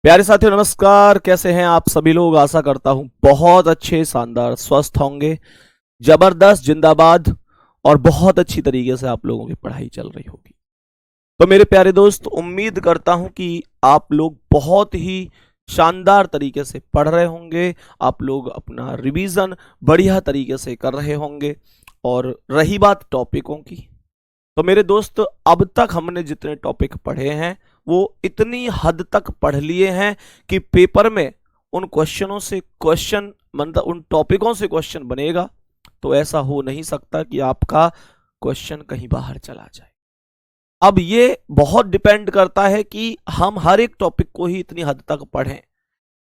प्यारे साथियों नमस्कार। कैसे हैं आप सभी लोग? आशा करता हूं बहुत अच्छे, शानदार, स्वस्थ होंगे। जबरदस्त, जिंदाबाद। और बहुत अच्छी तरीके से आप लोगों की पढ़ाई चल रही होगी। तो मेरे प्यारे दोस्त, उम्मीद करता हूं कि आप लोग बहुत ही शानदार तरीके से पढ़ रहे होंगे। आप लोग अपना रिवीजन बढ़िया तरीके से कर रहे होंगे। और रही बात टॉपिकों की, तो मेरे दोस्त अब तक हमने जितने टॉपिक पढ़े हैं वो इतनी हद तक पढ़ लिए हैं कि पेपर में उन क्वेश्चनों से क्वेश्चन, मतलब उन टॉपिकों से क्वेश्चन बनेगा। तो ऐसा हो नहीं सकता कि आपका क्वेश्चन कहीं बाहर चला जाए। अब ये बहुत डिपेंड करता है कि हम हर एक टॉपिक को ही इतनी हद तक पढ़ें।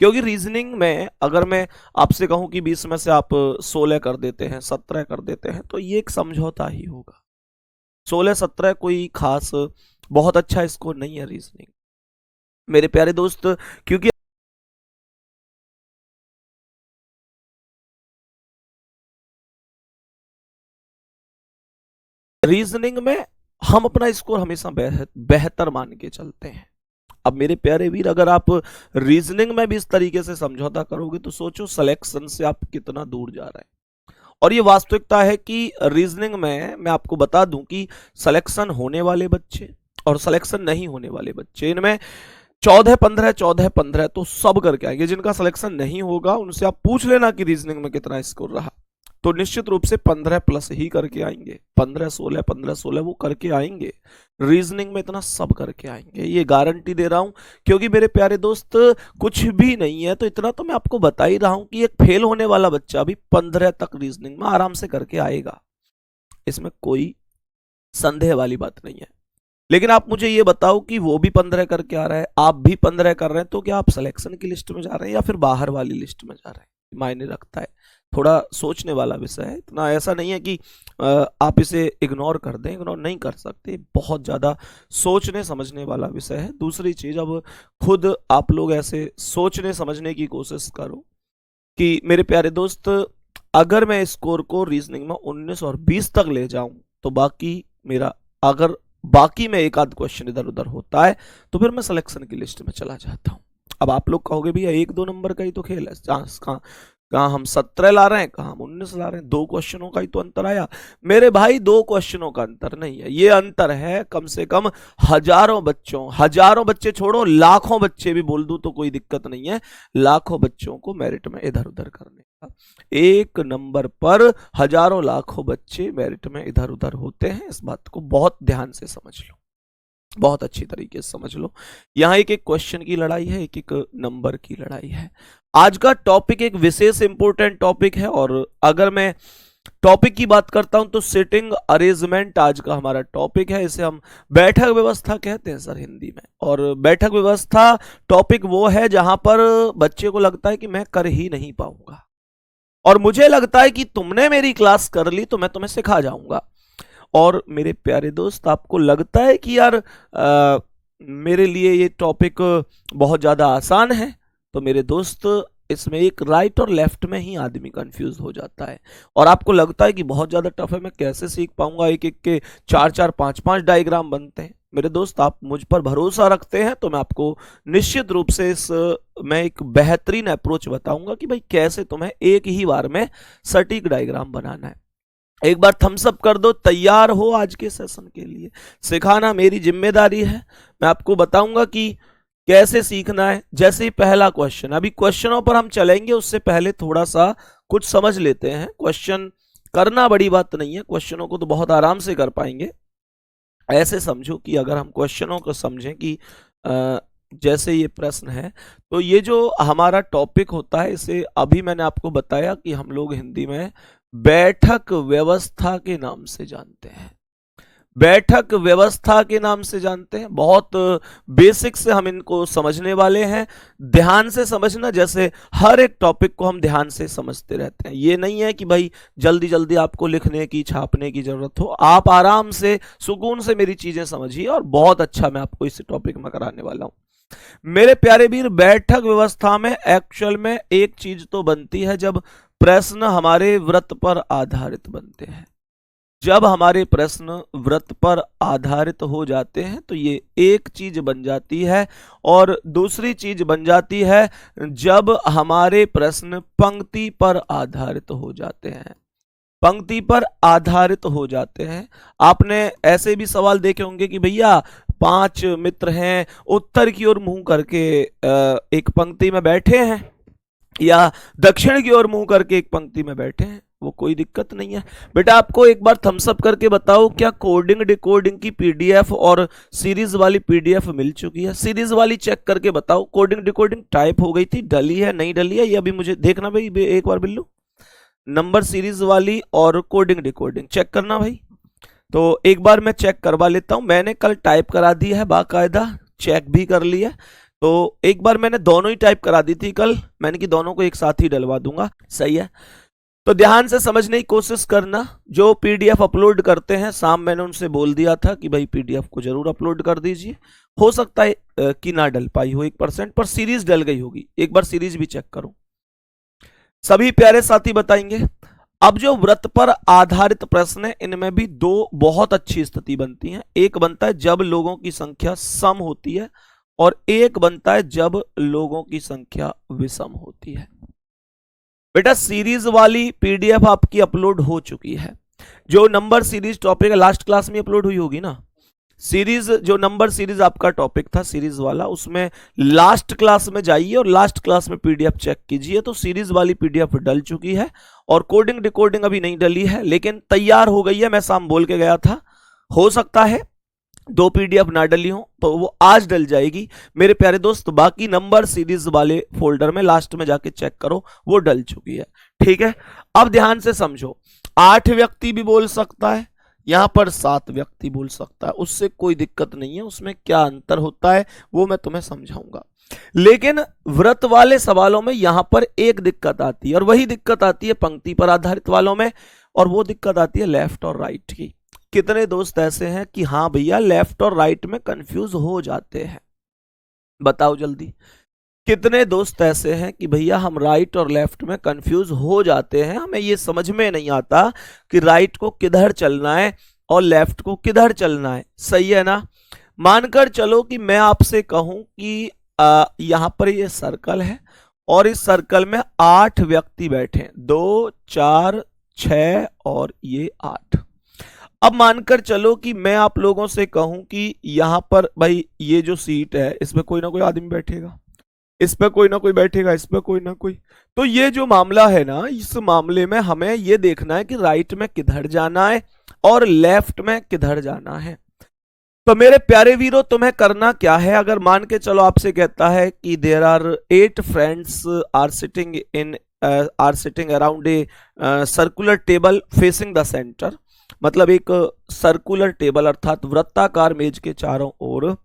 क्योंकि रीजनिंग में अगर मैं आपसे कहूं कि 20 में से आप 16 कर देते हैं, 17 कर देते हैं, तो ये एक समझौता ही होगा। 16-17 कोई खास बहुत अच्छा स्कोर नहीं है रीजनिंग, मेरे प्यारे दोस्त। क्योंकि रीजनिंग में हम अपना स्कोर हमेशा बेहतर मान के चलते हैं। अब मेरे प्यारे वीर, अगर आप रीजनिंग में भी इस तरीके से समझौता करोगे तो सोचो सिलेक्शन से आप कितना दूर जा रहे हैं। और ये वास्तविकता है कि रीजनिंग में मैं आपको बता दूं कि सिलेक्शन होने वाले बच्चे और सिलेक्शन नहीं होने वाले बच्चे, इनमें 14-15 तो सब करके आएंगे। जिनका सिलेक्शन नहीं होगा उनसे आप पूछ लेना कि रीजनिंग में कितना स्कोर रहा, तो निश्चित रूप से 15 प्लस ही करके आएंगे। 15-16 वो करके आएंगे। रीजनिंग में इतना सब करके आएंगे, ये गारंटी दे रहा हूं। क्योंकि मेरे प्यारे दोस्त, कुछ भी नहीं है तो इतना तो मैं आपको बता ही रहा हूं कि एक फेल होने वाला बच्चा भी 15 तक रीजनिंग में आराम से करके आएगा। इसमें कोई संदेह वाली बात नहीं है। लेकिन आप मुझे ये बताओ कि वो भी 15 करके आ रहा है, आप भी 15 कर रहे हैं, तो क्या आप सिलेक्शन की लिस्ट में जा रहे हैं या फिर बाहर वाली लिस्ट में जा रहे हैं? मायने रखता है। थोड़ा सोचने वाला विषय है। इतना ऐसा नहीं है कि आप इसे इग्नोर कर दें, इग्नोर नहीं कर सकते। बहुत ज़्यादा सोचने समझने वाला विषय है। दूसरी चीज़, अब खुद आप लोग ऐसे सोचने समझने की कोशिश करो कि मेरे प्यारे दोस्त, अगर मैं स्कोर को रीजनिंग में 19 और 20 तक ले जाऊं तो बाकी मेरा, अगर बाकी में एक आध क्वेश्चन इधर उधर होता है तो फिर मैं सिलेक्शन की लिस्ट में चला जाता हूं। अब आप लोग कहोगे भैया 1-2 नंबर का ही तो खेल है, चांस कहाँ कहाँ हम 17 ला रहे हैं, कहाँ हम 19 ला रहे हैं। 2 क्वेश्चनों का ही तो अंतर आया मेरे भाई। 2 क्वेश्चनों का अंतर नहीं है, ये अंतर है कम से कम हजारों बच्चों, हजारों बच्चे छोड़ो, लाखों बच्चे भी बोल दूं तो कोई दिक्कत नहीं है। लाखों बच्चों को मेरिट में इधर उधर करने का। एक नंबर पर हजारों लाखों बच्चे मेरिट में इधर उधर होते हैं। इस बात को बहुत ध्यान से समझ लो, बहुत अच्छी तरीके से समझ लो। यहां एक एक क्वेश्चन की लड़ाई है, एक एक नंबर की लड़ाई है। आज का टॉपिक एक विशेष इंपॉर्टेंट टॉपिक है। और अगर मैं टॉपिक की बात करता हूं तो सिटिंग अरेंजमेंट आज का हमारा टॉपिक है। इसे हम बैठक व्यवस्था कहते हैं सर हिंदी में। और बैठक व्यवस्था टॉपिक वो है जहां पर बच्चे को लगता है कि मैं कर ही नहीं पाऊंगा, और मुझे लगता है कि तुमने मेरी क्लास कर ली तो मैं तुम्हें सिखा जाऊंगा। और मेरे प्यारे दोस्त, आपको लगता है कि यार मेरे लिए ये टॉपिक बहुत ज़्यादा आसान है, तो मेरे दोस्त इसमें एक राइट और लेफ्ट में ही आदमी कंफ्यूज हो जाता है। और आपको लगता है कि बहुत ज़्यादा टफ है, मैं कैसे सीख पाऊंगा, एक एक के 4-4 5-5 डायग्राम बनते हैं। मेरे दोस्त, आप मुझ पर भरोसा रखते हैं तो मैं आपको निश्चित रूप से इस मैं एक बेहतरीन अप्रोच बताऊंगा कि भाई कैसे तुम्हें एक ही बार में सटीक डायग्राम बनाना है। एक बार थम्स अप कर दो, तैयार हो आज के सेशन के लिए। सिखाना मेरी जिम्मेदारी है। मैं आपको बताऊंगा कि कैसे सीखना है। जैसे ही पहला क्वेश्चन, अभी क्वेश्चनों पर हम चलेंगे, उससे पहले थोड़ा सा कुछ समझ लेते हैं। क्वेश्चन करना बड़ी बात नहीं है, क्वेश्चनों को तो बहुत आराम से कर पाएंगे। ऐसे समझो कि अगर हम क्वेश्चनों को समझें कि जैसे ये प्रश्न है, तो ये जो हमारा टॉपिक होता है, इसे अभी मैंने आपको बताया कि हम लोग हिंदी में बैठक व्यवस्था के नाम से जानते हैं। बैठक व्यवस्था के नाम से जानते हैं। बहुत बेसिक से हम इनको समझने वाले हैं। ध्यान से समझना, जैसे हर एक टॉपिक को हम ध्यान से समझते रहते हैं। ये नहीं है कि भाई जल्दी जल्दी आपको लिखने की, छापने की जरूरत हो। आप आराम से सुकून से मेरी चीजें समझिए, और बहुत अच्छा मैं आपको इस टॉपिक में कराने वाला हूं। मेरे प्यारे वीर, बैठक व्यवस्था में एक्चुअल में एक चीज तो बनती है जब प्रश्न हमारे व्रत पर आधारित बनते हैं। जब हमारे प्रश्न वृत्त पर आधारित हो जाते हैं तो ये एक चीज बन जाती है, और दूसरी चीज बन जाती है जब हमारे प्रश्न पंक्ति पर आधारित हो जाते हैं। पंक्ति पर आधारित हो जाते हैं। आपने ऐसे भी सवाल देखे होंगे कि भैया 5 मित्र हैं, उत्तर की ओर मुंह करके एक पंक्ति में बैठे हैं, या दक्षिण की ओर मुंह करके एक पंक्ति में बैठे हैं, वो कोई दिक्कत नहीं है। बेटा आपको एक बार थम्स अप करके बताओ, क्या कोडिंग डिकोडिंग की पीडीएफ और सीरीज वाली पीडीएफ मिल चुकी है? सीरीज वाली चेक करके बताओ, कोडिंग डिकोडिंग टाइप हो गई थी, डली है नहीं डली है, ये अभी मुझे देखना भाई, एक बार बिल्लू नंबर सीरीज वाली और कोडिंग डिकोडिंग चेक करना भाई। तो एक बार मैं चेक करवा लेता हूं, मैंने कल टाइप करा दी है बाकायदा, चेक भी कर लिया। तो एक बार मैंने दोनों ही टाइप करा दी थी कल, मैंने कि दोनों को एक साथ ही डलवा दूंगा, सही है। तो ध्यान से समझने की कोशिश करना। जो पीडीएफ अपलोड करते हैं, शाम मैंने उनसे बोल दिया था कि भाई पीडीएफ को जरूर अपलोड कर दीजिए। हो सकता है कि ना डल पाई हो 1%, पर सीरीज डल गई होगी, एक बार सीरीज भी चेक करो। सभी प्यारे साथी बताएंगे। अब जो वृत्त पर आधारित प्रश्न है, इनमें भी दो बहुत अच्छी स्थिति बनती है। एक बनता है जब लोगों की संख्या सम होती है, और एक बनता है जब लोगों की संख्या विषम होती है। बेटा सीरीज वाली पीडीएफ आपकी अपलोड हो चुकी है। जो number series topic last class में अपलोड हुई होगी ना, सीरीज जो नंबर सीरीज आपका टॉपिक था सीरीज वाला, उसमें लास्ट क्लास में जाइए और लास्ट क्लास में पीडीएफ चेक कीजिए। तो सीरीज वाली पीडीएफ डल चुकी है, और कोडिंग डिकोडिंग अभी नहीं डली है, लेकिन तैयार हो गई है। मैं शाम बोल के गया था, हो सकता है 2 पीडीएफ ना डली हो तो वो आज डल जाएगी मेरे प्यारे दोस्त। बाकी नंबर सीरीज वाले फोल्डर में लास्ट में जाके चेक करो, वो डल चुकी है, ठीक है। अब ध्यान से समझो, 8 व्यक्ति भी बोल सकता है, यहां पर 7 व्यक्ति बोल सकता है, उससे कोई दिक्कत नहीं है। उसमें क्या अंतर होता है वो मैं तुम्हें समझाऊंगा। लेकिन व्रत वाले सवालों में यहां पर एक दिक्कत आती है, और वही दिक्कत आती है पंक्ति पर आधारित वालों में, और वो दिक्कत आती है लेफ्ट और राइट की। कितने दोस्त ऐसे हैं कि हाँ भैया लेफ्ट और राइट में कंफ्यूज हो जाते हैं? बताओ जल्दी। कितने दोस्त ऐसे हैं कि भैया हम राइट और लेफ्ट में कंफ्यूज हो जाते हैं, हमें ये समझ में नहीं आता कि राइट को किधर चलना है और लेफ्ट को किधर चलना है, सही है ना। मानकर चलो कि मैं आपसे कहूं कि यहां पर ये सर्कल है, और इस सर्कल में 8 व्यक्ति बैठे, 2 4 6 और ये 8। अब मानकर चलो कि मैं आप लोगों से कहूं कि यहां पर भाई ये जो सीट है, इसमें कोई ना कोई आदमी बैठेगा, इस पे कोई ना कोई बैठेगा, इस पे कोई ना कोई। तो ये जो मामला है ना, इस मामले में हमें ये देखना है कि राइट में किधर जाना है और लेफ्ट में किधर जाना है। तो मेरे प्यारे वीरों, तुम्हें करना क्या है? अगर मान के चलो आपसे कहता है कि there are 8 friends are sitting around a circular table facing the centre, मतलब एक सर्कुलर टेबल अर्थात वृत्ताकार मेज के चारों ओर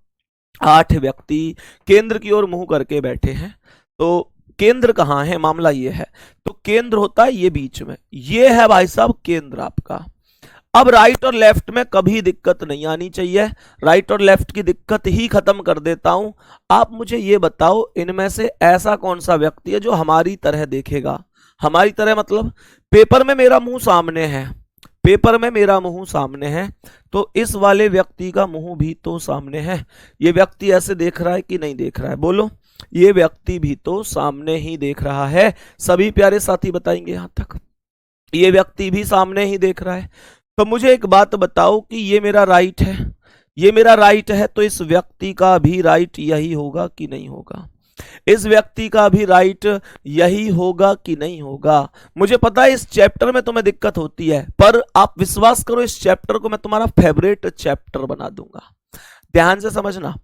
8 व्यक्ति केंद्र की ओर मुंह करके बैठे हैं। तो केंद्र कहां है? मामला ये है, तो केंद्र होता है ये बीच में, ये है भाई साहब केंद्र आपका। अब राइट और लेफ्ट में कभी दिक्कत नहीं आनी चाहिए, राइट और लेफ्ट की दिक्कत ही खत्म कर देता हूं। आप मुझे ये बताओ, इनमें से ऐसा कौन सा व्यक्ति है जो हमारी तरह देखेगा? हमारी तरह मतलब पेपर में मेरा मुंह सामने है, पेपर में मेरा मुंह सामने है, तो इस वाले व्यक्ति का मुंह भी तो सामने है। ये व्यक्ति ऐसे देख रहा है कि नहीं देख रहा है? बोलो, ये व्यक्ति भी तो सामने ही देख रहा है। सभी प्यारे साथी बताएंगे यहां तक, ये व्यक्ति भी सामने ही देख रहा है। तो मुझे एक बात बताओ कि ये मेरा राइट है, ये मेरा राइट है, तो इस व्यक्ति का भी राइट यही होगा कि नहीं होगा? इस व्यक्ति का भी राइट यही होगा कि नहीं होगा? मुझे पता है इस चैप्टर में तुम्हें दिक्कत होती है, पर आप विश्वास करो, इस चैप्टर को मैं तुम्हारा फेवरेट चैप्टर बना दूंगा। ध्यान से समझना।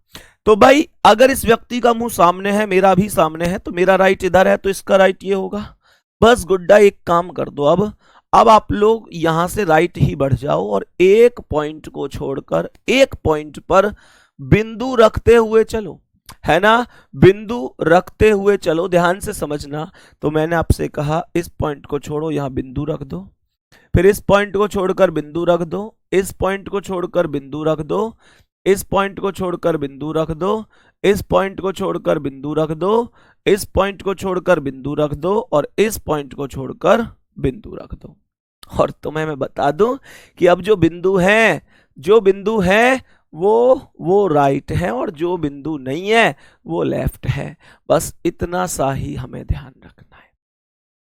तो भाई अगर इस व्यक्ति का मुंह सामने है, मेरा भी सामने है, तो मेरा राइट इधर है, तो इसका राइट ये होगा। बस गुड्डा एक काम कर दो, अब आप लोग यहां से राइट ही बढ़ जाओ और एक पॉइंट को छोड़कर एक पॉइंट पर बिंदु रखते हुए चलो, है ना, बिंदु रखते हुए चलो। ध्यान से समझना। तो मैंने आपसे कहा इस पॉइंट को छोड़ो, यहां बिंदु रख दो, फिर इस पॉइंट को छोड़कर बिंदु रख दो, इस पॉइंट को छोड़कर बिंदु रख दो, इस पॉइंट को छोड़कर बिंदु रख दो, इस पॉइंट को छोड़कर बिंदु रख दो, इस पॉइंट को छोड़कर बिंदु रख दो, और इस पॉइंट को छोड़कर बिंदु रख दो। और तुम्हें मैं बता दूं कि अब जो बिंदु है वो राइट है और जो बिंदु नहीं है वो लेफ्ट है। बस इतना सा ही हमें ध्यान रखना है,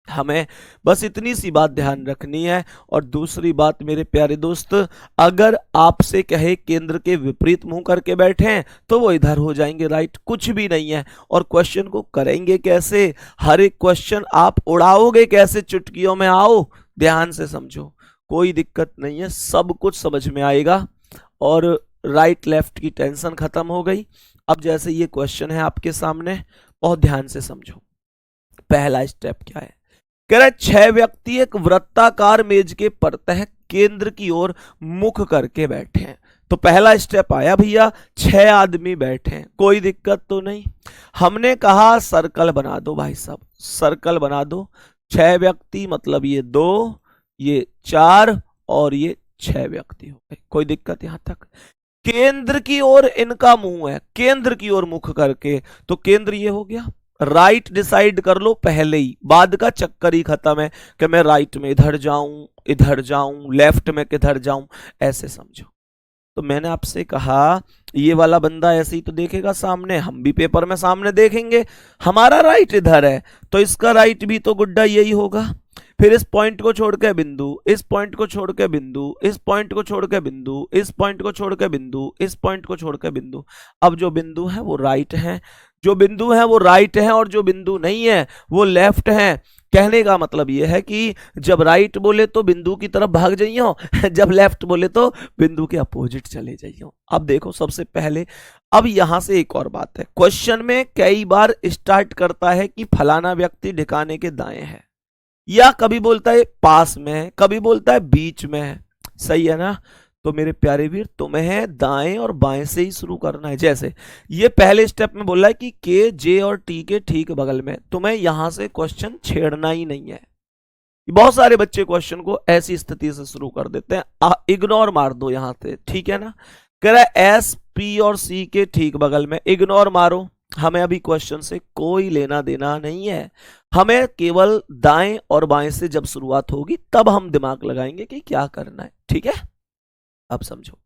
हमें बस इतनी सी बात ध्यान रखनी है। और दूसरी बात मेरे प्यारे दोस्त, अगर आपसे कहे केंद्र के विपरीत मुंह करके बैठे हैं तो वो इधर हो जाएंगे, राइट, कुछ भी नहीं है। और क्वेश्चन को करेंगे कैसे, हर एक क्वेश्चन आप उड़ाओगे कैसे चुटकियों में, आओ ध्यान से समझो, कोई दिक्कत नहीं है, सब कुछ समझ में आएगा। और राइट लेफ्ट की टेंशन खत्म हो गई। अब जैसे ये क्वेश्चन है आपके सामने, बहुत ध्यान से समझो। पहला स्टेप क्या है, कह रहा है 6 व्यक्ति एक वृत्ताकार मेज के परतः केंद्र की ओर मुख करके बैठे हैं। तो पहला स्टेप आया भैया, 6 आदमी बैठे हैं, कोई दिक्कत तो नहीं। हमने कहा सर्कल बना दो भाई साहब, सर्कल बना दो। 6 व्यक्ति मतलब ये 2, ये 4 और ये 6 व्यक्ति हो गए, कोई दिक्कत यहां तक। केंद्र की ओर इनका मुंह है, केंद्र की ओर मुख करके, तो केंद्र ये हो गया। राइट डिसाइड कर लो पहले ही, बाद का चक्कर ही खत्म है कि मैं राइट में इधर जाऊं, लेफ्ट में किधर जाऊं, ऐसे समझो। तो मैंने आपसे कहा ये वाला बंदा ऐसे ही तो देखेगा सामने, हम भी पेपर में सामने देखेंगे, हमारा राइट इधर है तो इसका राइट भी तो गुड्डा यही होगा। फिर इस पॉइंट को छोड़ के बिंदु, इस पॉइंट को छोड़ के बिंदु, इस पॉइंट को छोड़ के बिंदु, इस पॉइंट को छोड़ के बिंदु, इस पॉइंट को छोड़ के बिंदु। अब जो बिंदु है वो राइट है, जो बिंदु है वो राइट है और जो बिंदु नहीं है वो लेफ्ट है। कहने का मतलब यह है कि जब राइट बोले तो बिंदु की तरफ भाग जाइयो, जब लेफ्ट बोले तो बिंदु के अपोजिट चले जाइयो। अब देखो सबसे पहले, अब यहां से एक और बात है, क्वेश्चन में कई बार स्टार्ट करता है कि फलाना व्यक्ति ठिकाने के दाएं है, या कभी बोलता है पास में है, कभी बोलता है बीच में है, सही है ना। तो मेरे प्यारे वीर, तुम्हें दाएं और बाएं से ही शुरू करना है। जैसे ये पहले स्टेप में बोला है कि के, जे और टी के ठीक बगल में, तुम्हें यहां से क्वेश्चन छेड़ना ही नहीं है। बहुत सारे बच्चे क्वेश्चन को ऐसी स्थिति से शुरू कर देते हैं, इग्नोर मार दो यहां से, ठीक है ना। कह रहा है एस, पी और सी के ठीक बगल में, इग्नोर मारो, हमें अभी क्वेश्चन से कोई लेना देना नहीं है। हमें केवल दाएं और बाएं से जब शुरुआत होगी तब हम दिमाग लगाएंगे कि क्या करना है, ठीक है। अब समझो,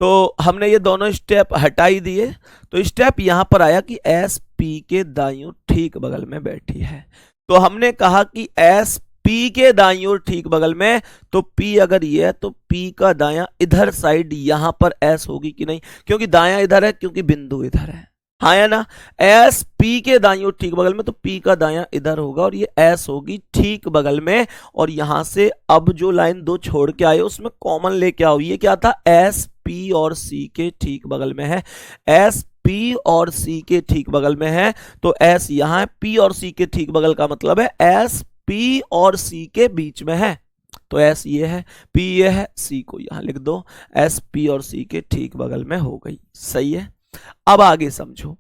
तो हमने ये दोनों स्टेप हटाई दिए, तो स्टेप यहां पर आया कि एस पी के दाईं ठीक बगल में बैठी है। तो हमने कहा कि एस पी के दाईं ओर ठीक बगल में, तो पी अगर ये है तो पी का दायां इधर साइड यहां पर एस होगी कि नहीं, क्योंकि दायां इधर है, क्योंकि बिंदु इधर है, हाँ या ना। एस पी के दाईं ओर ठीक बगल में, तो पी का दायां इधर होगा और ये एस होगी ठीक बगल में। और यहां से अब जो लाइन 2 छोड़ के आए उसमें कॉमन लेके आओ, ये क्या था, एस पी और सी के ठीक बगल में है, एस पी और सी के ठीक बगल में है। तो एस यहां है, पी और सी के ठीक बगल का मतलब है एस पी और सी के बीच में है। तो एस ये है, पी ये है, सी को यहां लिख दो, एस पी और सी के ठीक बगल में हो गई, सही है। अब आगे समझो,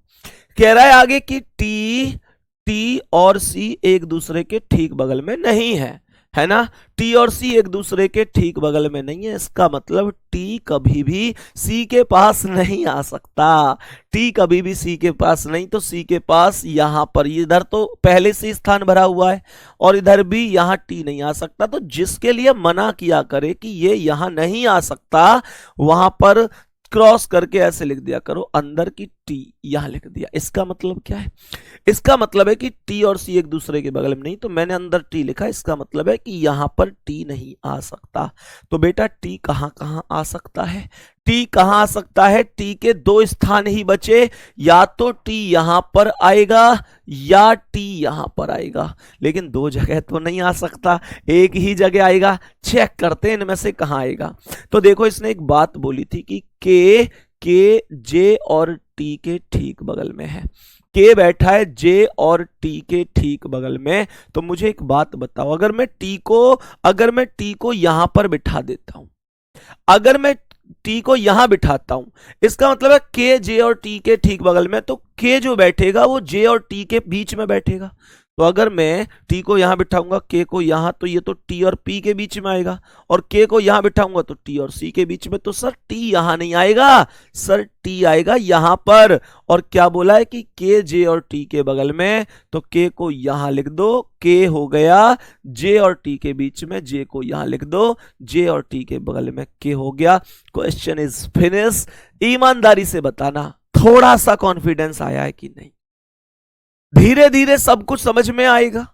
कह रहा है आगे कि टी और सी एक दूसरे के ठीक बगल में नहीं है ना। टी और सी एक दूसरे के ठीक बगल में नहीं है, इसका मतलब टी कभी भी सी के पास नहीं आ सकता। टी कभी भी सी के पास नहीं, तो सी के पास यहां पर, इधर तो पहले से स्थान भरा हुआ है और इधर भी यहां टी नहीं आ सकता। तो जिसके लिए मना किया करे कि ये यहां नहीं आ सकता, वहां पर क्रॉस करके ऐसे लिख दिया करो, अंदर की टी यहां लिख दिया। इसका मतलब क्या है, इसका मतलब है कि टी और सी एक दूसरे के बगल में नहीं, तो मैंने अंदर टी लिखा, इसका मतलब है कि यहां पर टी नहीं आ सकता। तो बेटा टी कहां कहां आ सकता है, टी कहां आ सकता है, टी के 2 स्थान ही बचे, या तो टी यहां पर आएगा या टी यहां पर आएगा, लेकिन 2 जगह तो नहीं आ सकता, एक ही जगह आएगा। चेक करते हैं इनमें से कहां आएगा। तो देखो इसने एक बात बोली थी कि के जे और टी के ठीक बगल में है, के बैठा है जे और टी के ठीक बगल में। तो मुझे एक बात बताओ, अगर मैं टी को यहां पर बिठा देता हूं, अगर मैं टी को यहां बिठाता हूं, इसका मतलब है के जे और टी के ठीक बगल में, तो के जो बैठेगा वो जे और टी के बीच में बैठेगा। तो अगर मैं टी को यहां बिठाऊंगा, के को यहां, तो ये तो टी और पी के बीच में आएगा, और के को यहां बिठाऊंगा तो टी और सी के बीच में। तो सर टी यहां नहीं आएगा, सर टी आएगा यहां पर। और क्या बोला है कि के, जे और टी के बगल में, तो के को यहां लिख दो, के हो गया, जे और टी के बीच में, जे को यहां लिख दो, जे और टी के बगल में के हो गया। Question is finish. ईमानदारी से बताना थोड़ा सा कॉन्फिडेंस आया है कि नहीं? धीरे धीरे सब कुछ समझ में आएगा।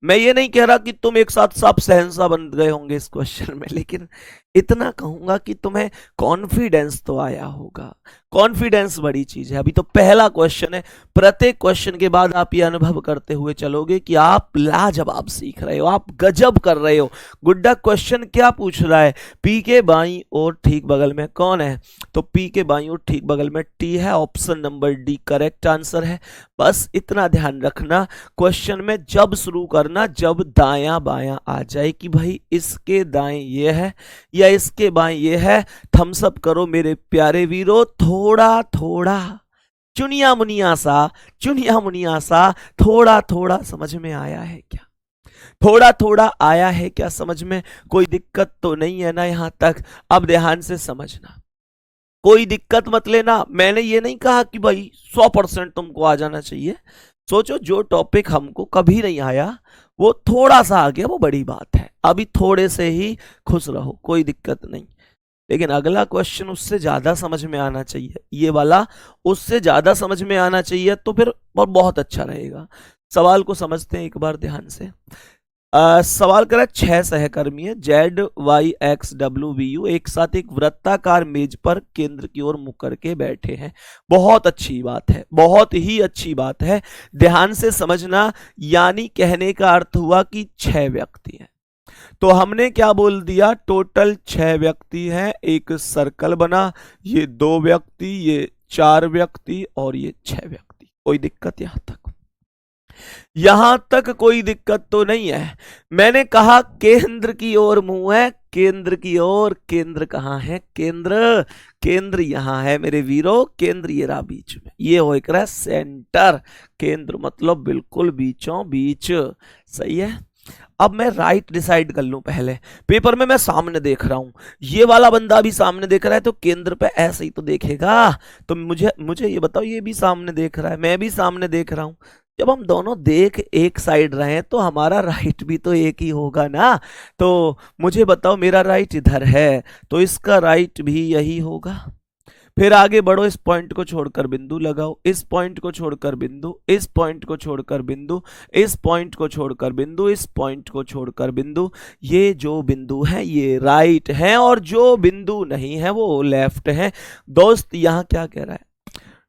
मैं ये नहीं कह रहा कि तुम एक साथ सब शहंशाह बन गए होंगे इस क्वेश्चन में, लेकिन इतना कहूंगा कि तुम्हें कॉन्फिडेंस तो आया होगा। कॉन्फिडेंस बड़ी चीज है। अभी तो पहला क्वेश्चन है, प्रत्येक क्वेश्चन के बाद आप ये अनुभव करते हुए चलोगे कि आप लाजवाब सीख रहे हो, आप गजब कर रहे हो। गुड्डा क्वेश्चन क्या पूछ रहा है? पी के बाईं ओर ठीक बगल में कौन है? तो पी के बाईं ओर ठीक बगल में टी है। Option number D correct answer है। बस इतना ध्यान रखना, क्वेश्चन में जब शुरू करना, जब दायां बायां आ जाए कि भाई इसके दाएं ये है या इसके बाएं ये है, थम्स अप करो मेरे प्यारे वीरों। थोड़ा थोड़ा चुनिया मुनिया सा थोड़ा थोड़ा समझ में आया है क्या? थोड़ा थोड़ा आया है क्या समझ में? कोई दिक्कत तो नहीं है ना यहां तक? अब ध्यान से समझना, कोई दिक्कत मत लेना। मैंने ये नहीं कहा कि भाई 100% तुमको आ जाना चाहिए। सोचो जो टॉपिक हमको कभी नहीं आया वो थोड़ा सा आ गया, वो बड़ी बात है। अभी थोड़े से ही खुश रहो, कोई दिक्कत नहीं। लेकिन अगला क्वेश्चन उससे ज्यादा समझ में आना चाहिए, ये वाला उससे ज्यादा समझ में आना चाहिए, तो फिर बहुत अच्छा रहेगा। सवाल को समझते हैं एक बार ध्यान से। सवाल करा, 6 सहकर्मी है Z Y X W V U एक साथ एक वृत्ताकार मेज पर केंद्र की ओर मुख करके बैठे हैं। बहुत अच्छी बात है, बहुत ही अच्छी बात है, ध्यान से समझना। यानी कहने का अर्थ हुआ कि 6 व्यक्ति हैं। तो हमने क्या बोल दिया? टोटल 6 व्यक्ति हैं। एक सर्कल बना, ये 2 व्यक्ति, ये 4 व्यक्ति और ये 6 व्यक्ति। कोई दिक्कत यहां तक? यहां तक कोई दिक्कत तो नहीं है। मैंने कहा केंद्र की ओर मुंह है, केंद्र की ओर। केंद्र कहां है? केंद्र, केंद्र यहां है मेरे वीरों। केंद्र ये रहा बीच में, ये हो एक रहा सेंटर। केंद्र मतलब बिल्कुल बीचों बीच। सही है। अब मैं राइट डिसाइड कर लूं पहले। पेपर में मैं सामने देख रहा हूं, ये वाला बंदा भी सामने देख रहा है, तो केंद्र पे ऐसे ही तो देखेगा। तो मुझे ये बताओ, ये भी सामने देख रहा है, मैं भी सामने देख रहा हूं। जब हम दोनों देख एक साइड रहे हैं तो हमारा राइट भी तो एक ही होगा ना। तो मुझे बताओ, मेरा राइट इधर है तो इसका राइट भी यही होगा। फिर आगे बढ़ो, इस पॉइंट को छोड़कर बिंदु लगाओ, इस पॉइंट को छोड़कर बिंदु, इस पॉइंट को छोड़कर बिंदु, इस पॉइंट को छोड़कर बिंदु, इस पॉइंट को छोड़कर बिंदु। ये जो बिंदु है ये राइट है और जो बिंदु नहीं है वो लेफ्ट है। दोस्त यहां क्या कह रहा है?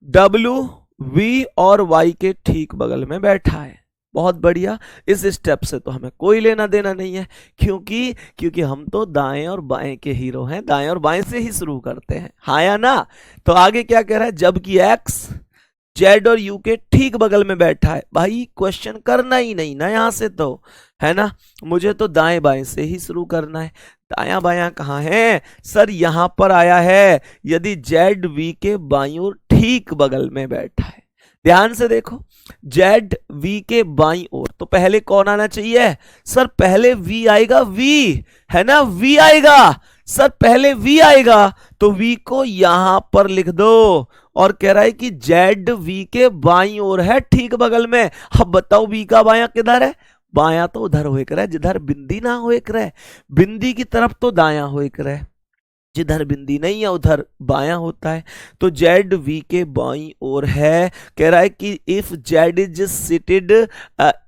डब्ल्यू वी और वाई के ठीक बगल में बैठा है। बहुत बढ़िया। इस स्टेप से तो हमें कोई लेना देना नहीं है, क्योंकि हम तो दाएं और बाएं के हीरो हैं, दाएं और बाएं से ही शुरू करते हैं। हाँ या ना? तो आगे क्या कह रहा है? जबकि एक्स जेड और यू के ठीक बगल में बैठा है। भाई क्वेश्चन करना ही नहीं ना यहां से, तो है ना, मुझे तो दाएं बाएं से ही शुरू करना है। दायां बायां कहां है? सर यहां पर आया है। यदि जेड वी के बाईं ओर ठीक बगल में बैठा है, ध्यान से देखो, जेड वी के बाईं ओर, तो पहले कौन आना चाहिए? सर पहले वी आएगा, वी है ना, वी आएगा। सर पहले वी आएगा, तो वी को यहां पर लिख दो। और कह रहा है कि जेड वी के बाईं ओर है, ठीक बगल में। अब बताओ वी का बायां किधर है? बायां तो उधर हो एक रहा है जिधर बिंदी ना हो एक रहा है। बिंदी की तरफ तो दायां हो एक रहा है, जिधर बिंदी नहीं है उधर बायां होता है। तो जेड वी के बाईं ओर है। कह रहा है कि if Z is seated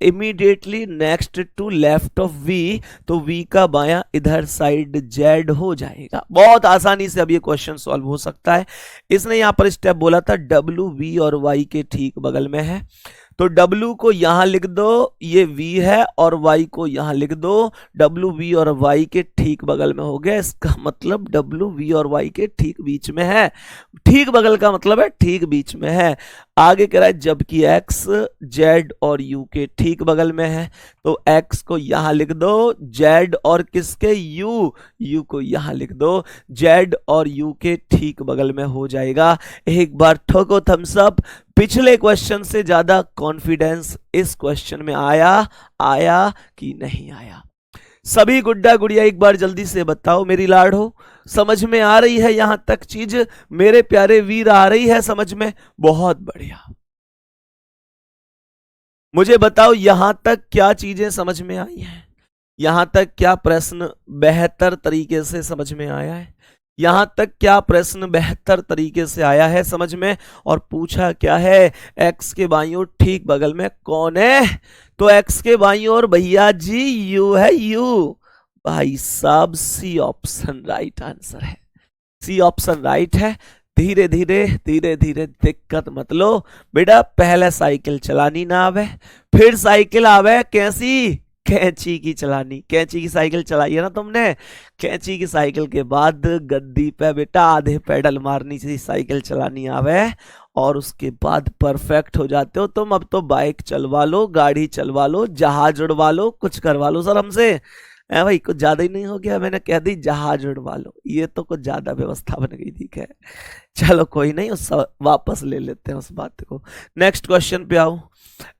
immediately next to left of V, तो वी का बायां इधर साइड जेड हो जाएगा। बहुत आसानी से अब ये क्वेश्चन सॉल्व हो सकता है। इसने यहां पर स्टेप बोला था डब्ल्यू वी और वाई के ठीक बगल में है, तो W को यहां लिख दो, ये V है, और Y को यहां लिख दो। W V और Y के ठीक बगल में हो गया, इसका मतलब W V और Y के ठीक बीच में है। ठीक बगल का मतलब है ठीक बीच में है। आगे कह रहा है जबकि X Z और U के ठीक बगल में है, तो X को यहां लिख दो, Z और किसके? U को यहां लिख दो, Z और U के ठीक बगल में हो जाएगा। एक बार ठोको थम्स अप, पिछले क्वेश्चन से ज्यादा कॉन्फिडेंस इस क्वेश्चन में आया कि नहीं आया? सभी गुड्डा गुड़िया एक बार जल्दी से बताओ मेरी लाडो, समझ में आ रही है यहां तक चीज? मेरे प्यारे वीर आ रही है समझ में? बहुत बढ़िया। मुझे बताओ यहां तक क्या चीजें समझ में आई हैं? यहां तक क्या प्रश्न बेहतर तरीके से समझ में आया है? यहां तक क्या प्रश्न बेहतर तरीके से आया है समझ में? और पूछा क्या है? एक्स के बाईं ओर ठीक बगल में कौन है? तो एक्स के बाईं ओर भैया जी यू है, यू। भाई साहब सी ऑप्शन राइट आंसर है, सी ऑप्शन राइट है। धीरे धीरे धीरे धीरे दिक्कत मत लो बेटा, पहले साइकिल चलानी ना आवे, फिर साइकिल आवे कैसी? कैंची की चलानी। कैंची की साइकिल चलाई है ना तुमने? कैंची की साइकिल के बाद गद्दी पे बेटा आधे पेडल मारनी सी साइकिल चलानी आवे, और उसके बाद परफेक्ट हो जाते हो तुम। अब तो बाइक चलवा लो, गाड़ी चलवा लो, जहाज उड़वा लो, कुछ करवा लो सर हमसे। भाई कुछ ज्यादा ही नहीं हो गया? मैंने कह दी जहाज उड़वा लो, ये तो कुछ ज्यादा व्यवस्था बन गई। ठीक है चलो कोई नहीं, उस वापस ले लेते हैं उस बात को। नेक्स्ट क्वेश्चन पे आओ।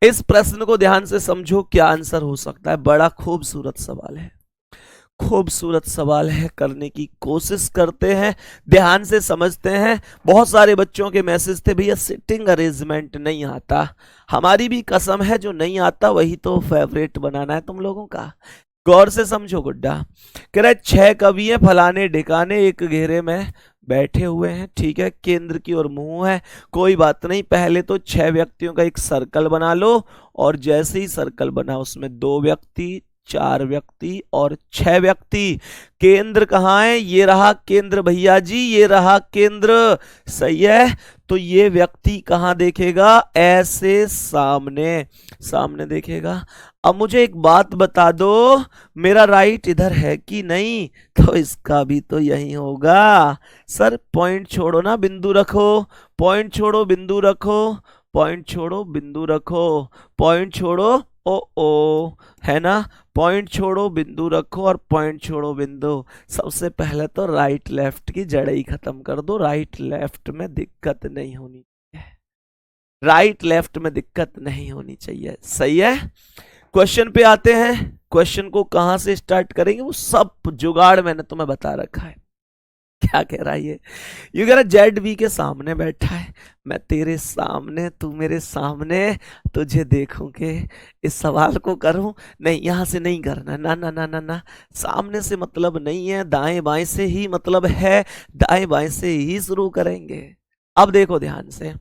इस प्रश्न को ध्यान से समझो, क्या आंसर हो सकता है? बड़ा खूबसूरत सवाल है, खूबसूरत सवाल है, करने की कोशिश करते हैं, ध्यान से समझते हैं। बहुत सारे बच्चों के मैसेज थे भैया सिटिंग अरेंजमेंट नहीं आता। हमारी भी कसम है, जो नहीं आता वही तो फेवरेट बनाना है तुम लोगों का। गौर से समझो गुड्डा। कह रहा है 6 कवि हैं फलाने ढिकाने, एक घेरे में बैठे हुए हैं। ठीक है, केंद्र की ओर मुंह है, कोई बात नहीं। पहले तो 6 व्यक्तियों का एक सर्कल बना लो, और जैसे ही सर्कल बना उसमें 2 व्यक्ति, 4 व्यक्ति और 6 व्यक्ति। केंद्र कहाँ है? ये रहा केंद्र भैया जी, ये रहा केंद्र। सही है, तो ये व्यक्ति कहाँ देखेगा? ऐसे सामने, सामने देखेगा। अब मुझे एक बात बता दो, मेरा राइट इधर है कि नहीं? तो इसका भी तो यही होगा। सर पॉइंट छोड़ो ना, बिंदु रखो। पॉइंट छोड़ो, बिंदु रखो। पॉइंट छोड़ो, बिंदु रखो। पॉइंट छोड़ो, ओ है ना? पॉइंट छोड़ो, बिंदु रखो, और पॉइंट छोड़ो, बिंदु। सबसे पहले तो राइट लेफ्ट की जड़ ही खत्म कर दो। राइट लेफ्ट में दिक्कत नहीं होनी चाहिए, राइट लेफ्ट में दिक्कत नहीं होनी चाहिए। सही है, क्वेश्चन पे आते हैं। क्वेश्चन को कहां से स्टार्ट करेंगे वो सब जुगाड़ मैंने तुम्हें बता रखा है। क्या कह रहा है ये कह रहा जेड वी के सामने बैठा है, मैं तेरे सामने, तू मेरे सामने, तुझे देखूं के इस सवाल को करूं? नहीं, यहां से नहीं करना, ना ना ना ना ना। सामने से मतलब नहीं है, दाएं बाएं से ही मतलब है, दाएं बाएं से ही शुरू करेंगे। अब देखो ध्यान से,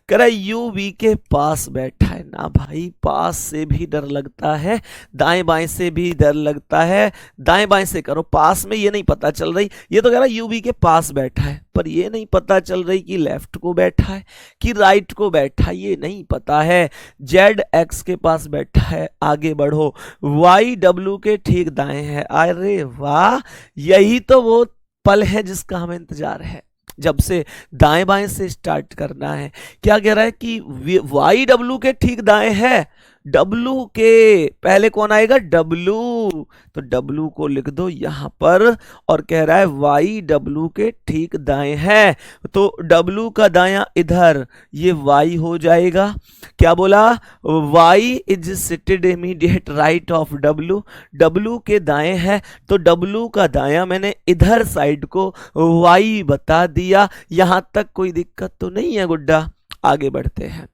कह रहा यू वी के पास बैठा है ना भाई, पास से भी डर लगता है, दाएं बाएं से भी डर लगता है। दाएं बाएं से करो, पास में ये नहीं पता चल रही। ये तो कह रहा यू वी के पास बैठा है, पर ये नहीं पता चल रही कि लेफ्ट को बैठा है कि राइट को बैठा है, ये नहीं पता है। जेड एक्स के पास बैठा है, आगे बढ़ो, वाई डब्ल्यू के ठीक दाएं है। अरे वाह, यही तो वो पल है जिसका हमें इंतजार है, जब से दाएं बाएं से स्टार्ट करना है। क्या कह रहा है कि वाई डब्ल्यू के ठीक दाएं है, डब्ल्यू के पहले कौन आएगा? डब्ल्यू। तो डब्ल्यू को लिख दो यहां पर, और कह रहा है वाई डब्ल्यू के ठीक दाएं है, तो डब्ल्यू का दायां इधर, ये वाई हो जाएगा। क्या बोला? Y is seated immediate right of W, W के दाएं है, तो डब्ल्यू का दायां मैंने इधर साइड को वाई बता दिया। यहां तक कोई दिक्कत तो नहीं है गुड्डा? आगे बढ़ते हैं,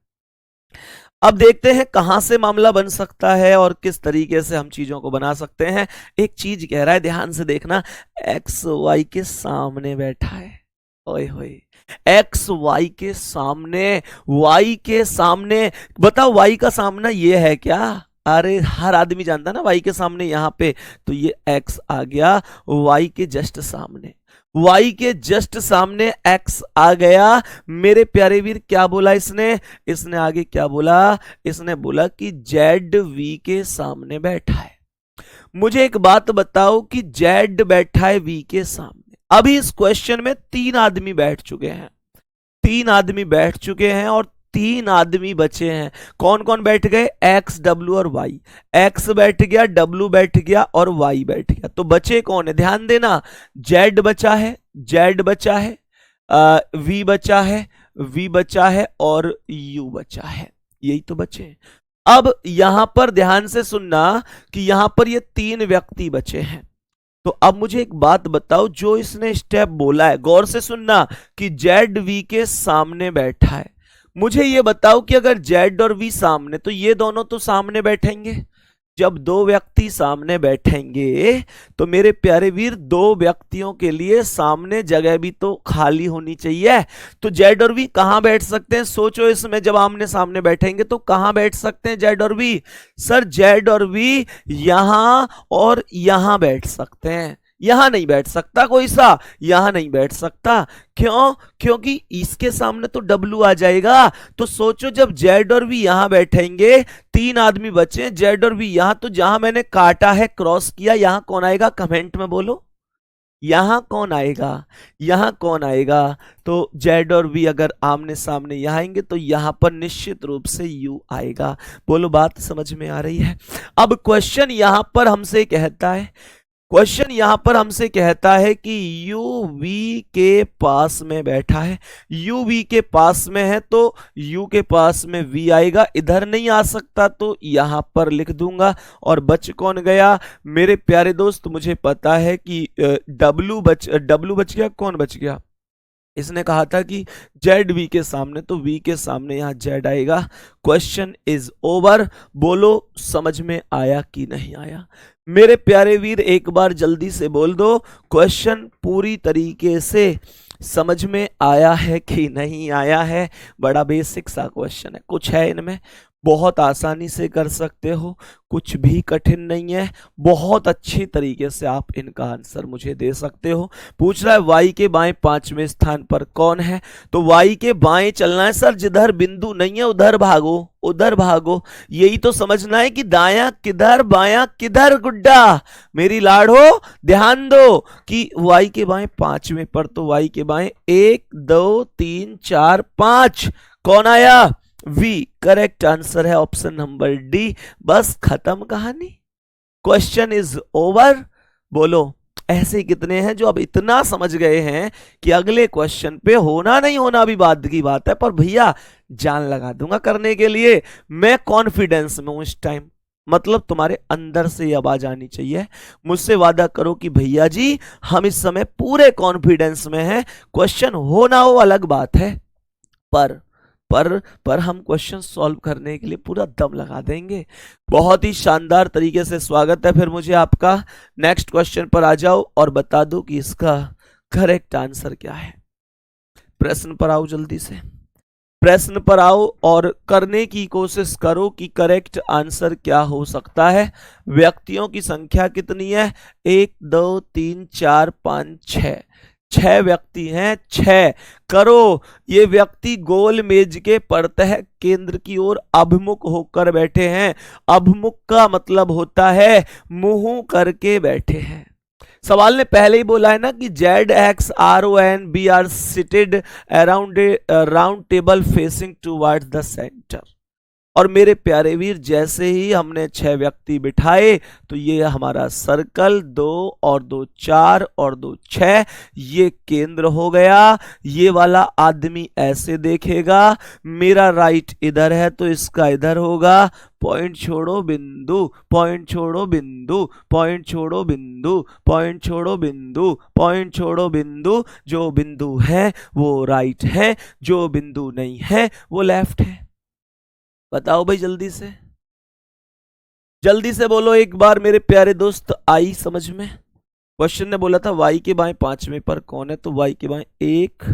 अब देखते हैं कहां से मामला बन सकता है और किस तरीके से हम चीजों को बना सकते हैं। एक चीज कह रहा है, ध्यान से देखना, एक्स वाई के सामने बैठा है। ओए होए, एक्स वाई के सामने, वाई के सामने। बताओ वाई का सामना ये है क्या? अरे हर आदमी जानता ना वाई के सामने यहां पे, तो ये एक्स आ गया, वाई के जस्ट सामने, y के जस्ट सामने x आ गया। मेरे प्यारे वीर क्या बोला इसने आगे क्या बोला? इसने बोला कि ZV के सामने बैठा है। मुझे एक बात बताओ कि Z बैठा है V के सामने। अभी इस क्वेश्चन में 3 आदमी बैठ चुके हैं, 3 आदमी बैठ चुके हैं और 3 आदमी बचे हैं। कौन कौन बैठ गए? X, W और Y। X बैठ गया, W बैठ गया और Y बैठ गया, तो बचे कौन है? ध्यान देना, Z बचा है, Z बचा है, V बचा है, v बचा है और u बचा है, यही तो बचे। अब यहां पर ध्यान से सुनना कि यहां पर ये 3 व्यक्ति बचे हैं। तो अब मुझे एक बात बताओ, जो इसने स्टेप बोला है, गौर से सुनना कि जेड वी के सामने बैठा है। मुझे ये बताओ कि अगर जेड और वी सामने, तो ये दोनों तो सामने बैठेंगे। जब 2 व्यक्ति सामने बैठेंगे तो मेरे प्यारे वीर 2 व्यक्तियों के लिए सामने जगह भी तो खाली होनी चाहिए। तो जेड और वी कहां बैठ सकते हैं? सोचो इसमें, जब आमने सामने बैठेंगे तो कहां बैठ सकते हैं जेड और वी? सर जेड और वी यहां और यहां बैठ सकते हैं। यहां नहीं बैठ सकता कोई सा, यहां नहीं बैठ सकता। क्यों? क्योंकि इसके सामने तो डब्लू आ जाएगा। तो सोचो जब जेड और वी यहां बैठेंगे, 3 आदमी बचे, जेड और वी यहां, तो जहां मैंने काटा है, क्रॉस किया, यहां कौन आएगा? कमेंट में बोलो, यहां कौन आएगा? यहां कौन आएगा? तो जेड और वी अगर आमने सामने यहां आएंगे तो यहां पर निश्चित रूप से यू आएगा। बोलो बात समझ में आ रही है? अब क्वेश्चन यहां पर हमसे कहता है, क्वेश्चन यहां पर हमसे कहता है कि यू वी के पास में बैठा है। यू वी के पास में है तो यू के पास में वी आएगा, इधर नहीं आ सकता तो यहां पर लिख दूंगा। और बच कौन गया मेरे प्यारे दोस्त? मुझे पता है कि डब्लू बच गया। कौन बच गया? इसने कहा था कि जेड वी के सामने, तो वी के सामने यहां जेड आएगा। Question is over. बोलो समझ में आया कि नहीं आया? मेरे प्यारे वीर एक बार जल्दी से बोल दो, क्वेश्चन पूरी तरीके से समझ में आया है कि नहीं आया है? बड़ा बेसिक सा क्वेश्चन है, कुछ है इनमें, बहुत आसानी से कर सकते हो, कुछ भी कठिन नहीं है, बहुत अच्छी तरीके से आप इनका आंसर मुझे दे सकते हो। पूछ रहा है वाई के बाएं 5वें स्थान पर कौन है? तो वाई के बाएं चलना है सर, जिधर बिंदु नहीं है उधर भागो, उधर भागो। यही तो समझना है कि दायां किधर बायां किधर गुड्डा। मेरी लाड़ो ध्यान दो कि वाई के बाएं 5वें पर, तो वाई के बाएं 1 2 3 4 5 कौन आया? वी। करेक्ट आंसर है ऑप्शन नंबर डी। बस खत्म कहानी, क्वेश्चन इज ओवर। बोलो ऐसे कितने हैं जो अब इतना समझ गए हैं कि अगले क्वेश्चन पे होना नहीं होना भी बाद की बात है, पर भैया जान लगा दूंगा करने के लिए। मैं कॉन्फिडेंस में हूं इस टाइम, मतलब तुम्हारे अंदर से ये आवाज आनी चाहिए। मुझसे वादा करो कि भैया जी हम इस समय पूरे कॉन्फिडेंस में हैं। क्वेश्चन हो ना हो अलग बात है, पर हम क्वेश्चन सॉल्व करने के लिए पूरा दम लगा देंगे। बहुत ही शानदार तरीके से स्वागत है फिर मुझे आपका। नेक्स्ट क्वेश्चन पर आ जाओ और बता दो कि इसका करेक्ट आंसर क्या है। प्रश्न पर आओ, जल्दी से प्रश्न पर आओ और करने की कोशिश करो कि करेक्ट आंसर क्या हो सकता है। व्यक्तियों की संख्या कितनी है? 1 2 3 4 5 6, 6 व्यक्ति हैं। 6 करो। ये व्यक्ति गोल मेज के प्रत्यह केंद्र की ओर अभिमुख होकर बैठे हैं। अभिमुख का मतलब होता है मुंह करके बैठे हैं। सवाल ने पहले ही बोला है ना कि ZXRON are seated around a round table facing towards the centre. और मेरे प्यारे वीर जैसे ही हमने 6 व्यक्ति बिठाए तो ये हमारा सर्कल 2 और 2 4 और 2 6 ये केंद्र हो गया। ये वाला आदमी ऐसे देखेगा, मेरा राइट इधर है तो इसका इधर होगा। पॉइंट छोड़ो बिंदु, पॉइंट छोड़ो बिंदु, पॉइंट छोड़ो बिंदु, पॉइंट छोड़ो बिंदु, पॉइंट छोड़ो बिंदु। जो बिंदु है वो राइट है, जो बिंदु नहीं है वो लेफ्ट है। बताओ भाई जल्दी से बोलो एक बार मेरे प्यारे दोस्त, आई समझ में? क्वेश्चन ने बोला था वाई के बाएं 5वें पर कौन है, तो वाई के बाएं 1,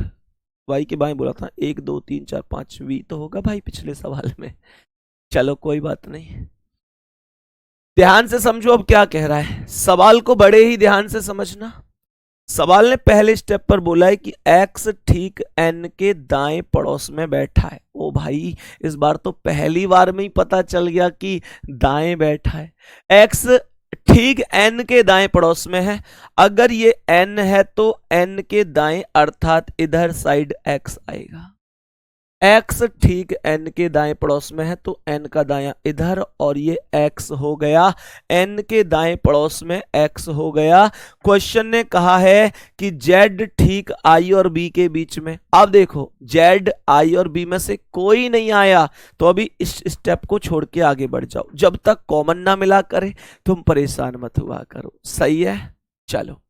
वाई के बाएं बोला था 1 2 3 4 5, वी तो होगा भाई पिछले सवाल में। चलो कोई बात नहीं, ध्यान से समझो अब क्या कह रहा है। सवाल को बड़े ही ध्यान से समझना। सवाल ने पहले स्टेप पर बोला है कि x ठीक n के दाएं पड़ोस में बैठा है। ओ भाई इस बार तो पहली बार में ही पता चल गया कि दाएं बैठा है। x ठीक n के दाएं पड़ोस में है। अगर ये n है तो n के दाएं अर्थात इधर साइड x आएगा। x ठीक n के दाएं पड़ोस में है तो n का दायां इधर, और ये x हो गया, n के दाएं पड़ोस में x हो गया। क्वेश्चन ने कहा है कि z ठीक i और b के बीच में। अब देखो z i और b में से कोई नहीं आया तो अभी इस स्टेप को छोड़ के आगे बढ़ जाओ, जब तक कॉमन ना मिला करे तुम परेशान मत हुआ करो। सही है, चलो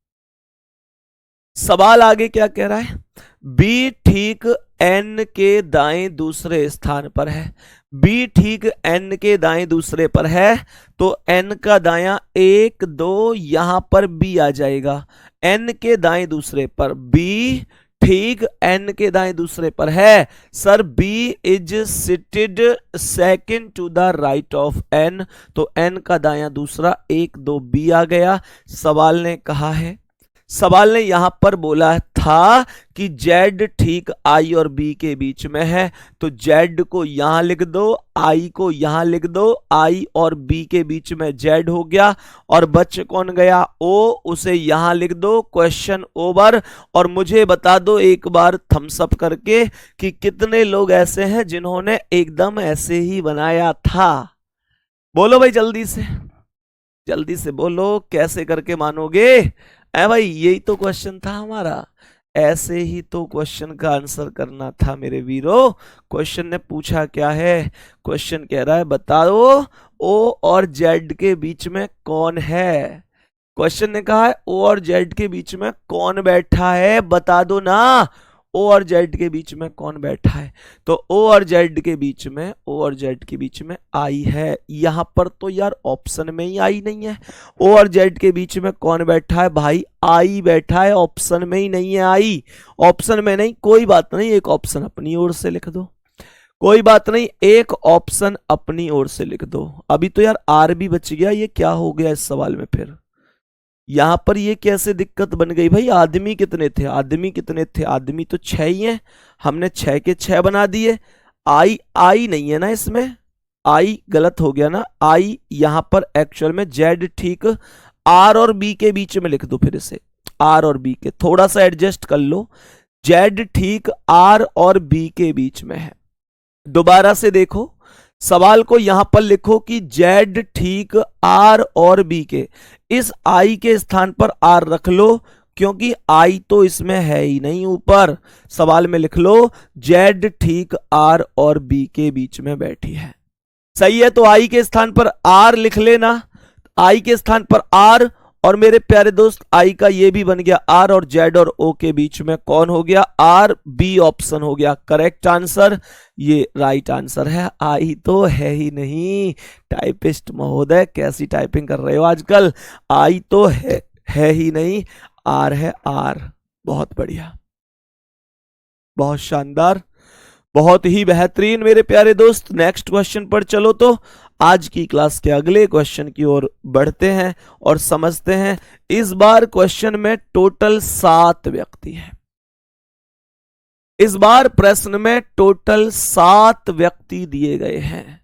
सवाल आगे क्या कह रहा है। b ठीक n के दाएं दूसरे स्थान पर है, b ठीक n के दाएं दूसरे पर है तो n का दायां 1 2 यहां पर b आ जाएगा, n के दाएं दूसरे पर b ठीक n के दाएं दूसरे पर है। Sir b is seated second to the right of n, तो n का दायां दूसरा 1 2 b आ गया। सवाल ने कहा है, सवाल ने यहां पर बोला था कि z ठीक i और b के बीच में है, तो z को यहां लिख दो, i को यहां लिख दो, i और b के बीच में z हो गया, और बच कौन गया o, उसे यहां लिख दो। Question over. और मुझे बता दो एक बार थम्स अप करके कि कितने लोग ऐसे हैं जिन्होंने एकदम ऐसे ही बनाया था। बोलो भाई जल्दी से बोलो, कैसे करके मानोगे। भाई यही तो क्वेश्चन था हमारा, ऐसे ही तो क्वेश्चन का आंसर करना था मेरे वीरों। क्वेश्चन ने पूछा क्या है, क्वेश्चन कह रहा है बताओ ओ और जेड के बीच में कौन है। क्वेश्चन ने कहा है ओ और जेड के बीच में कौन बैठा है, बता दो ना। ओ और जेड के बीच में कौन बैठा है, तो ओ और जेड के बीच में आई है। यहां पर तो यार ऑप्शन में ही आई नहीं है। ओ और जेड के बीच में कौन बैठा है भाई, आई बैठा है, ऑप्शन में ही नहीं है आई। ऑप्शन में नहीं, कोई बात नहीं, एक ऑप्शन अपनी ओर से लिख दो, कोई बात नहीं, एक ऑप्शन अपनी ओर से लिख दो। अभी तो यार आर भी बच गया, ये क्या हो गया इस सवाल में फिर यहां पर ये कैसे दिक्कत बन गई भाई। आदमी कितने थे, आदमी तो 6 ही हैं, हमने 6 के 6 बना दिए। आई नहीं है ना इसमें, आई गलत हो गया ना, आई यहां पर एक्चुअल में जेड ठीक आर और बी के बीच में लिख दो, फिर इसे आर और बी के थोड़ा सा एडजस्ट कर लो, जेड ठीक आर और बी के बीच में है। दोबारा से देखो सवाल को, यहां पर लिखो कि जेड ठीक आर और बी के, इस आई के स्थान पर आर रख लो क्योंकि आई तो इसमें है ही नहीं ऊपर। सवाल में लिख लो जेड ठीक आर और बी के बीच में बैठी है। सही है, तो आई के स्थान पर आर लिख लेना, आई के स्थान पर आर, और मेरे प्यारे दोस्त आई का ये भी बन गया आर, और जेड और ओ के बीच में कौन हो गया आर, बी ऑप्शन हो गया करेक्ट आंसर। ये राइट आंसर है, आई तो है ही नहीं। टाइपिस्ट महोदय कैसी टाइपिंग कर रहे हो आजकल, आई तो है ही नहीं, आर है आर। बहुत बढ़िया, बहुत शानदार, बहुत ही बेहतरीन मेरे प्यारे दोस्त। नेक्स्ट क्वेश्चन पर चलो, तो आज की क्लास के अगले क्वेश्चन की ओर बढ़ते हैं और समझते हैं। इस बार क्वेश्चन में टोटल 7 व्यक्ति हैं। इस बार प्रश्न में टोटल 7 व्यक्ति दिए गए हैं।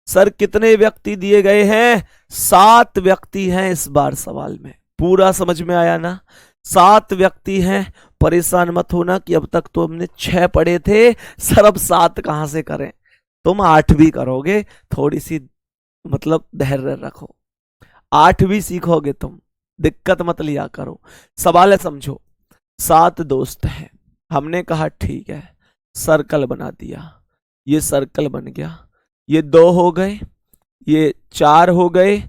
सर कितने व्यक्ति दिए गए हैं, 7 व्यक्ति हैं इस बार सवाल में। पूरा समझ में आया ना, 7 व्यक्ति हैं। परेशान मत होना कि अब तक तो हमने 6 पढ़े थे, सर अब 7 कहां से करें। तुम 8 भी करोगे, थोड़ी सी मतलब धैर्य रखो, 8 भी सीखोगे तुम, दिक्कत मत लिया करो। सवाल है समझो, 7 दोस्त हैं, हमने कहा ठीक है, सर्कल बना दिया, ये सर्कल बन गया, ये 2 हो गए, ये 4 हो गए,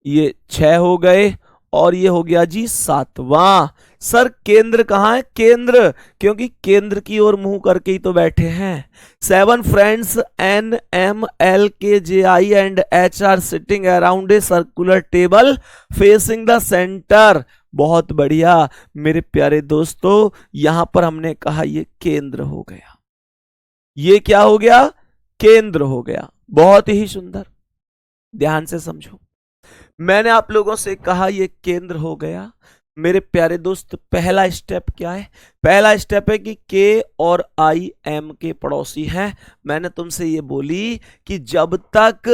ये 6 हो गए, और ये हो गया जी 7वां। सर केंद्र कहाँ है, केंद्र, क्योंकि केंद्र की ओर मुंह करके ही तो बैठे हैं। 7 friends N M L K J I and H R sitting around a circular table facing the centre. बहुत बढ़िया मेरे प्यारे दोस्तों, यहां पर हमने कहा ये केंद्र हो गया, ये क्या हो गया, केंद्र हो गया। बहुत ही सुंदर, ध्यान से समझो। मैंने आप लोगों से कहा ये केंद्र हो गया। मेरे प्यारे दोस्त पहला स्टेप क्या है, पहला स्टेप है कि के और आई एम के पड़ोसी हैं। मैंने तुमसे ये बोली कि जब तक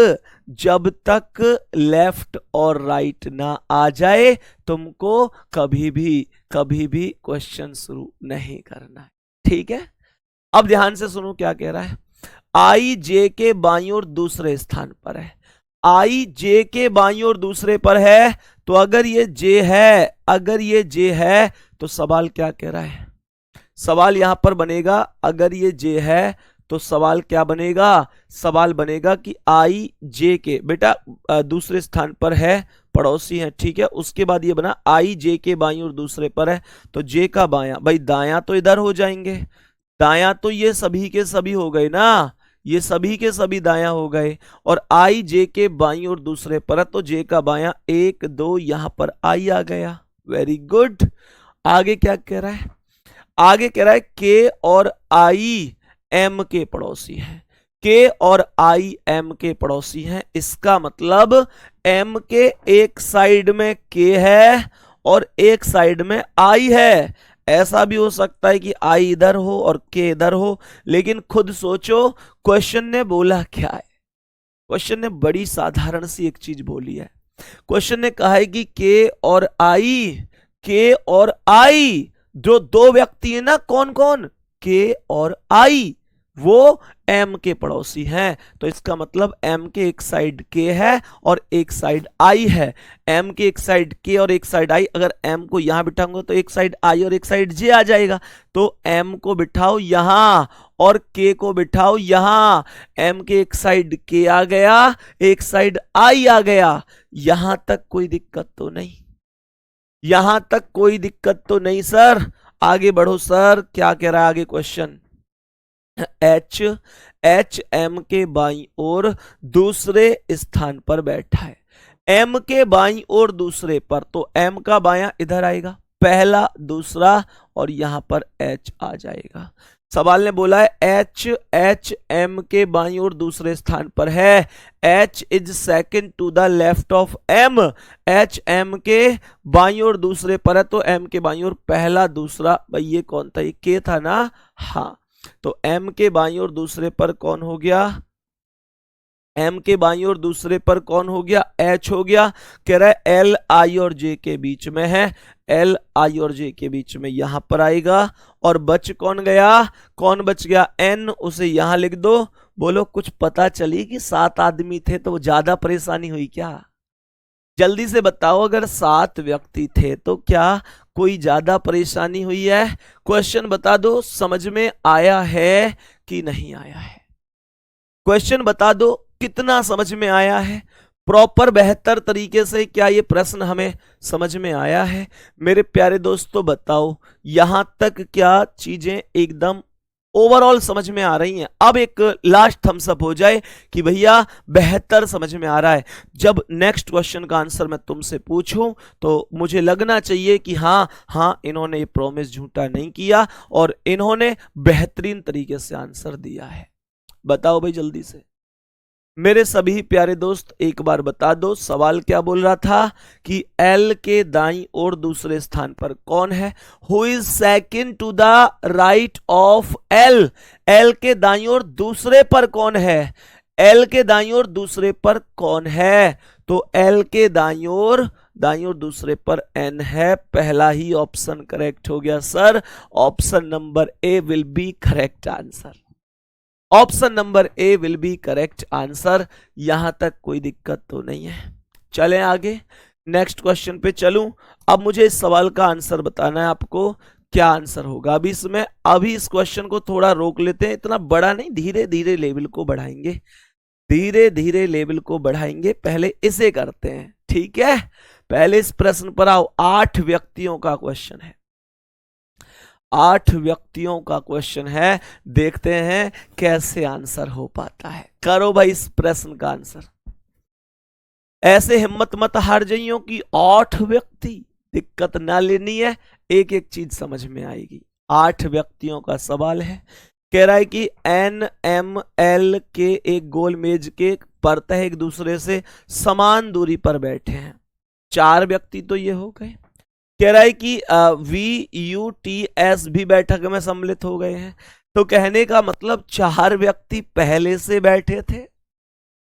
लेफ्ट और राइट ना आ जाए तुमको कभी भी क्वेश्चन शुरू नहीं करना है, ठीक है। अब ध्यान से सुनो क्या कह रहा है। आई जे के बाईं ओर दूसरे स्थान पर है, आई जे के बाईं ओर दूसरे पर है, तो अगर ये जे है, अगर ये जे है तो सवाल क्या कह रहा है, सवाल यहां पर बनेगा, अगर ये जे है तो सवाल क्या बनेगा, सवाल बनेगा कि आई जे के, बेटा दूसरे स्थान पर है, पड़ोसी है, ठीक है। उसके बाद ये बना आई जे के बाईं ओर दूसरे पर है, तो जे का बायां, भाई दायां तो इधर हो जाएंगे, दायां तो ये सभी के सभी हो गए ना, ये सभी के सभी दायां हो गए, और आई जे के बाईं ओर दूसरे पर है, तो जे का बायां 1 2, यहां पर आई आ गया, वेरी गुड। आगे क्या कह रहा है, आगे कह रहा है के और आई एम के पड़ोसी हैं, के और आई एम के पड़ोसी हैं, इसका मतलब एम के एक साइड में के है और एक साइड में आई है। ऐसा भी हो सकता है कि आई इधर हो और के इधर हो, लेकिन खुद सोचो क्वेश्चन ने बोला क्या है, क्वेश्चन ने बड़ी साधारण सी एक चीज बोली है, क्वेश्चन ने कहा है कि के और आई, के और आई जो दो व्यक्ति है ना, कौन कौन, के और आई, वो एम के पड़ोसी हैं, तो इसका मतलब एम के एक साइड के है और एक साइड आई है, एम के एक साइड के और एक साइड आई, अगर एम को यहां बिठाऊंगा तो एक साइड आई और एक साइड जे आ जाएगा, तो एम को बिठाओ यहां और के को बिठाओ यहां, एम के एक साइड के आ गया, एक साइड आई आ गया, यहां तक कोई दिक्कत तो नहीं, यहां तक कोई दिक्कत तो नहीं सर। आगे बढ़ो सर, क्या कह रहा है आगे क्वेश्चन, एच, एच एम के बाईं ओर दूसरे स्थान पर बैठा है, एम के बाईं ओर दूसरे पर, तो एम का बायां इधर आएगा, पहला दूसरा, और यहां पर एच आ जाएगा। सवाल ने बोला है एच, एच एम के बाईं ओर दूसरे स्थान पर है, H is second to the left of M, H M के बाईं ओर दूसरे पर है, तो एम के बाईं ओर पहला दूसरा, भाई ये कौन था, ये के था ना, हाँ, तो एम के बाईं ओर दूसरे पर कौन हो गया, एम के बाईं ओर दूसरे पर कौन हो गया, एच हो गया। कह रहा है एल आई और जे के बीच में है, एल आई और जे के बीच में यहां पर आएगा, और बच कौन गया, कौन बच गया, एन, उसे यहां लिख दो। बोलो कुछ पता चली कि 7 आदमी थे तो ज्यादा परेशानी हुई क्या, जल्दी से बताओ, अगर 7 व्यक्ति थे तो क्या कोई ज्यादा परेशानी हुई है, क्वेश्चन बता दो, समझ में आया है कि नहीं आया है, क्वेश्चन बता दो कितना समझ में आया है, प्रॉपर बेहतर तरीके से क्या ये प्रश्न हमें समझ में आया है। मेरे प्यारे दोस्तों बताओ यहां तक क्या चीजें एकदम ओवरऑल समझ में आ रही हैं, अब एक लास्ट थम्स अप हो जाए कि भैया बेहतर समझ में आ रहा है। जब नेक्स्ट क्वेश्चन का आंसर मैं तुमसे पूछूं तो मुझे लगना चाहिए कि हाँ हाँ इन्होंने ये प्रॉमिस झूठा नहीं किया और इन्होंने बेहतरीन तरीके से आंसर दिया है। बताओ भाई जल्दी से मेरे सभी प्यारे दोस्त, एक बार बता दो सवाल क्या बोल रहा था कि एल के दाईं ओर दूसरे स्थान पर कौन है, who is second to the right of L, L के दाईं ओर दूसरे पर कौन है, एल के दाईं ओर दूसरे पर कौन है, तो एल के दाईं ओर दूसरे पर एन है, पहला ही ऑप्शन करेक्ट हो गया sir, option number A will be correct answer, option number A will be correct answer. यहां तक कोई दिक्कत तो नहीं है। चलें आगे नेक्स्ट क्वेश्चन पे चलूं। अब मुझे इस सवाल का आंसर बताना है आपको, क्या आंसर होगा। अभी इस क्वेश्चन को थोड़ा रोक लेते हैं, इतना बड़ा नहीं, धीरे धीरे लेवल को बढ़ाएंगे, धीरे धीरे लेवल को बढ़ाएंगे। पहले इसे करते हैं, ठीक है। पहले इस प्रश्न पर आओ। 8 व्यक्तियों का क्वेश्चन है, 8 व्यक्तियों का क्वेश्चन है, देखते हैं कैसे आंसर हो पाता है। करो भाई इस प्रश्न का आंसर। ऐसे हिम्मत मत हार जाइयो कि 8 व्यक्ति, दिक्कत ना लेनी है, एक एक चीज समझ में आएगी। 8 व्यक्तियों का सवाल है, कह रहा है कि एन एम एल के एक गोल मेज के परतः एक दूसरे से समान दूरी पर बैठे हैं। 4 व्यक्ति तो ये हो गए। कह रहा है कि वी यू टी एस भी बैठक में सम्मिलित हो गए हैं। तो कहने का मतलब 4 व्यक्ति पहले से बैठे थे,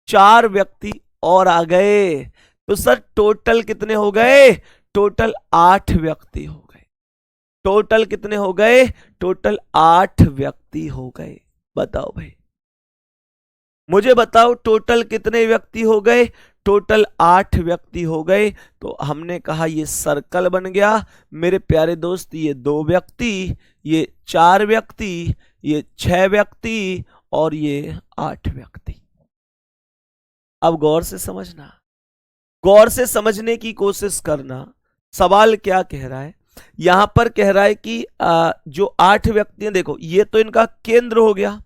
4 व्यक्ति और आ गए, तो सर टोटल कितने हो गए, टोटल 8 व्यक्ति हो गए। टोटल कितने हो गए, टोटल 8 व्यक्ति हो गए। बताओ भाई मुझे बताओ टोटल कितने व्यक्ति हो गए? टोटल 8 व्यक्ति हो गए। तो हमने कहा ये सर्कल बन गया मेरे प्यारे दोस्त, ये 2 व्यक्ति, ये 4 व्यक्ति, ये 6 व्यक्ति और ये 8 व्यक्ति। अब गौर से समझना, गौर से समझने की कोशिश करना। सवाल क्या कह रहा है? यहां पर कह रहा है कि जो 8 व्यक्ति हैं, देखो ये तो इनका केंद्र हो गया।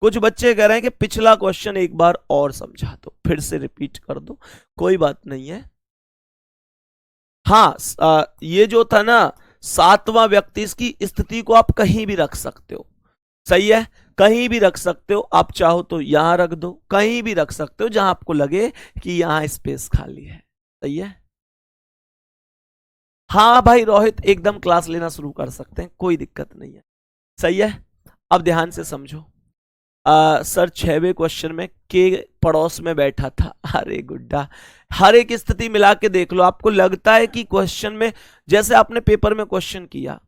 कुछ बच्चे कह रहे हैं कि पिछला क्वेश्चन एक बार और समझा दो, फिर से रिपीट कर दो, कोई बात नहीं है। हाँ, ये जो था ना 7वां व्यक्ति, इसकी स्थिति को आप कहीं भी रख सकते हो, सही है, कहीं भी रख सकते हो। आप चाहो तो यहां रख दो, कहीं भी रख सकते हो जहां आपको लगे कि यहां स्पेस खाली है, सही है। हाँ भाई रोहित, एकदम क्लास लेना शुरू कर सकते हैं, कोई दिक्कत नहीं है, सही है। अब ध्यान से समझो। सर 6वें क्वेश्चन में के पड़ोस में बैठा था। अरे गुड्डा, हर एक स्थिति मिला के देख लो। आपको लगता है कि क्वेश्चन में, जैसे आपने पेपर में क्वेश्चन किया,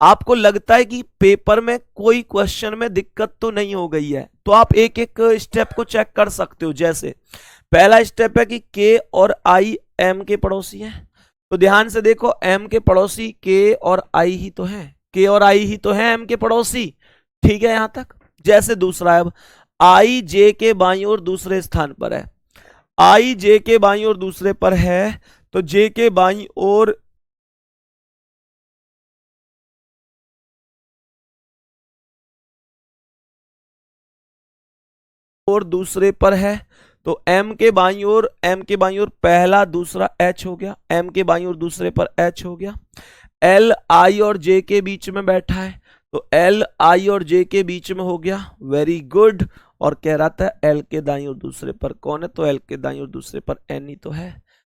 आपको लगता है कि पेपर में कोई क्वेश्चन में दिक्कत तो नहीं हो गई है, तो आप एक एक स्टेप को चेक कर सकते हो। जैसे पहला स्टेप है कि के और आई एम के पड़ोसी हैं, तो ध्यान से देखो, एम के पड़ोसी के और आई ही तो हैं, के और आई ही तो हैं एम के पड़ोसी, ठीक है यहां तक। जैसे दूसरा है, अब आई जे के बाईं ओर दूसरे स्थान पर है, आई जे के बाईं ओर दूसरे पर है, तो जे के बाईं ओर दूसरे पर है, तो एम के बाईं ओर, एम के बाईं ओर पहला दूसरा एच हो गया, एम के बाईं ओर दूसरे पर एच हो गया। एल आई और जे के बीच में बैठा है, तो एल आई और जे के बीच में हो गया, वेरी गुड। और कह रहा था एल के दाईं ओर दूसरे पर कौन है, तो एल के दाईं ओर दूसरे पर एन ही तो है।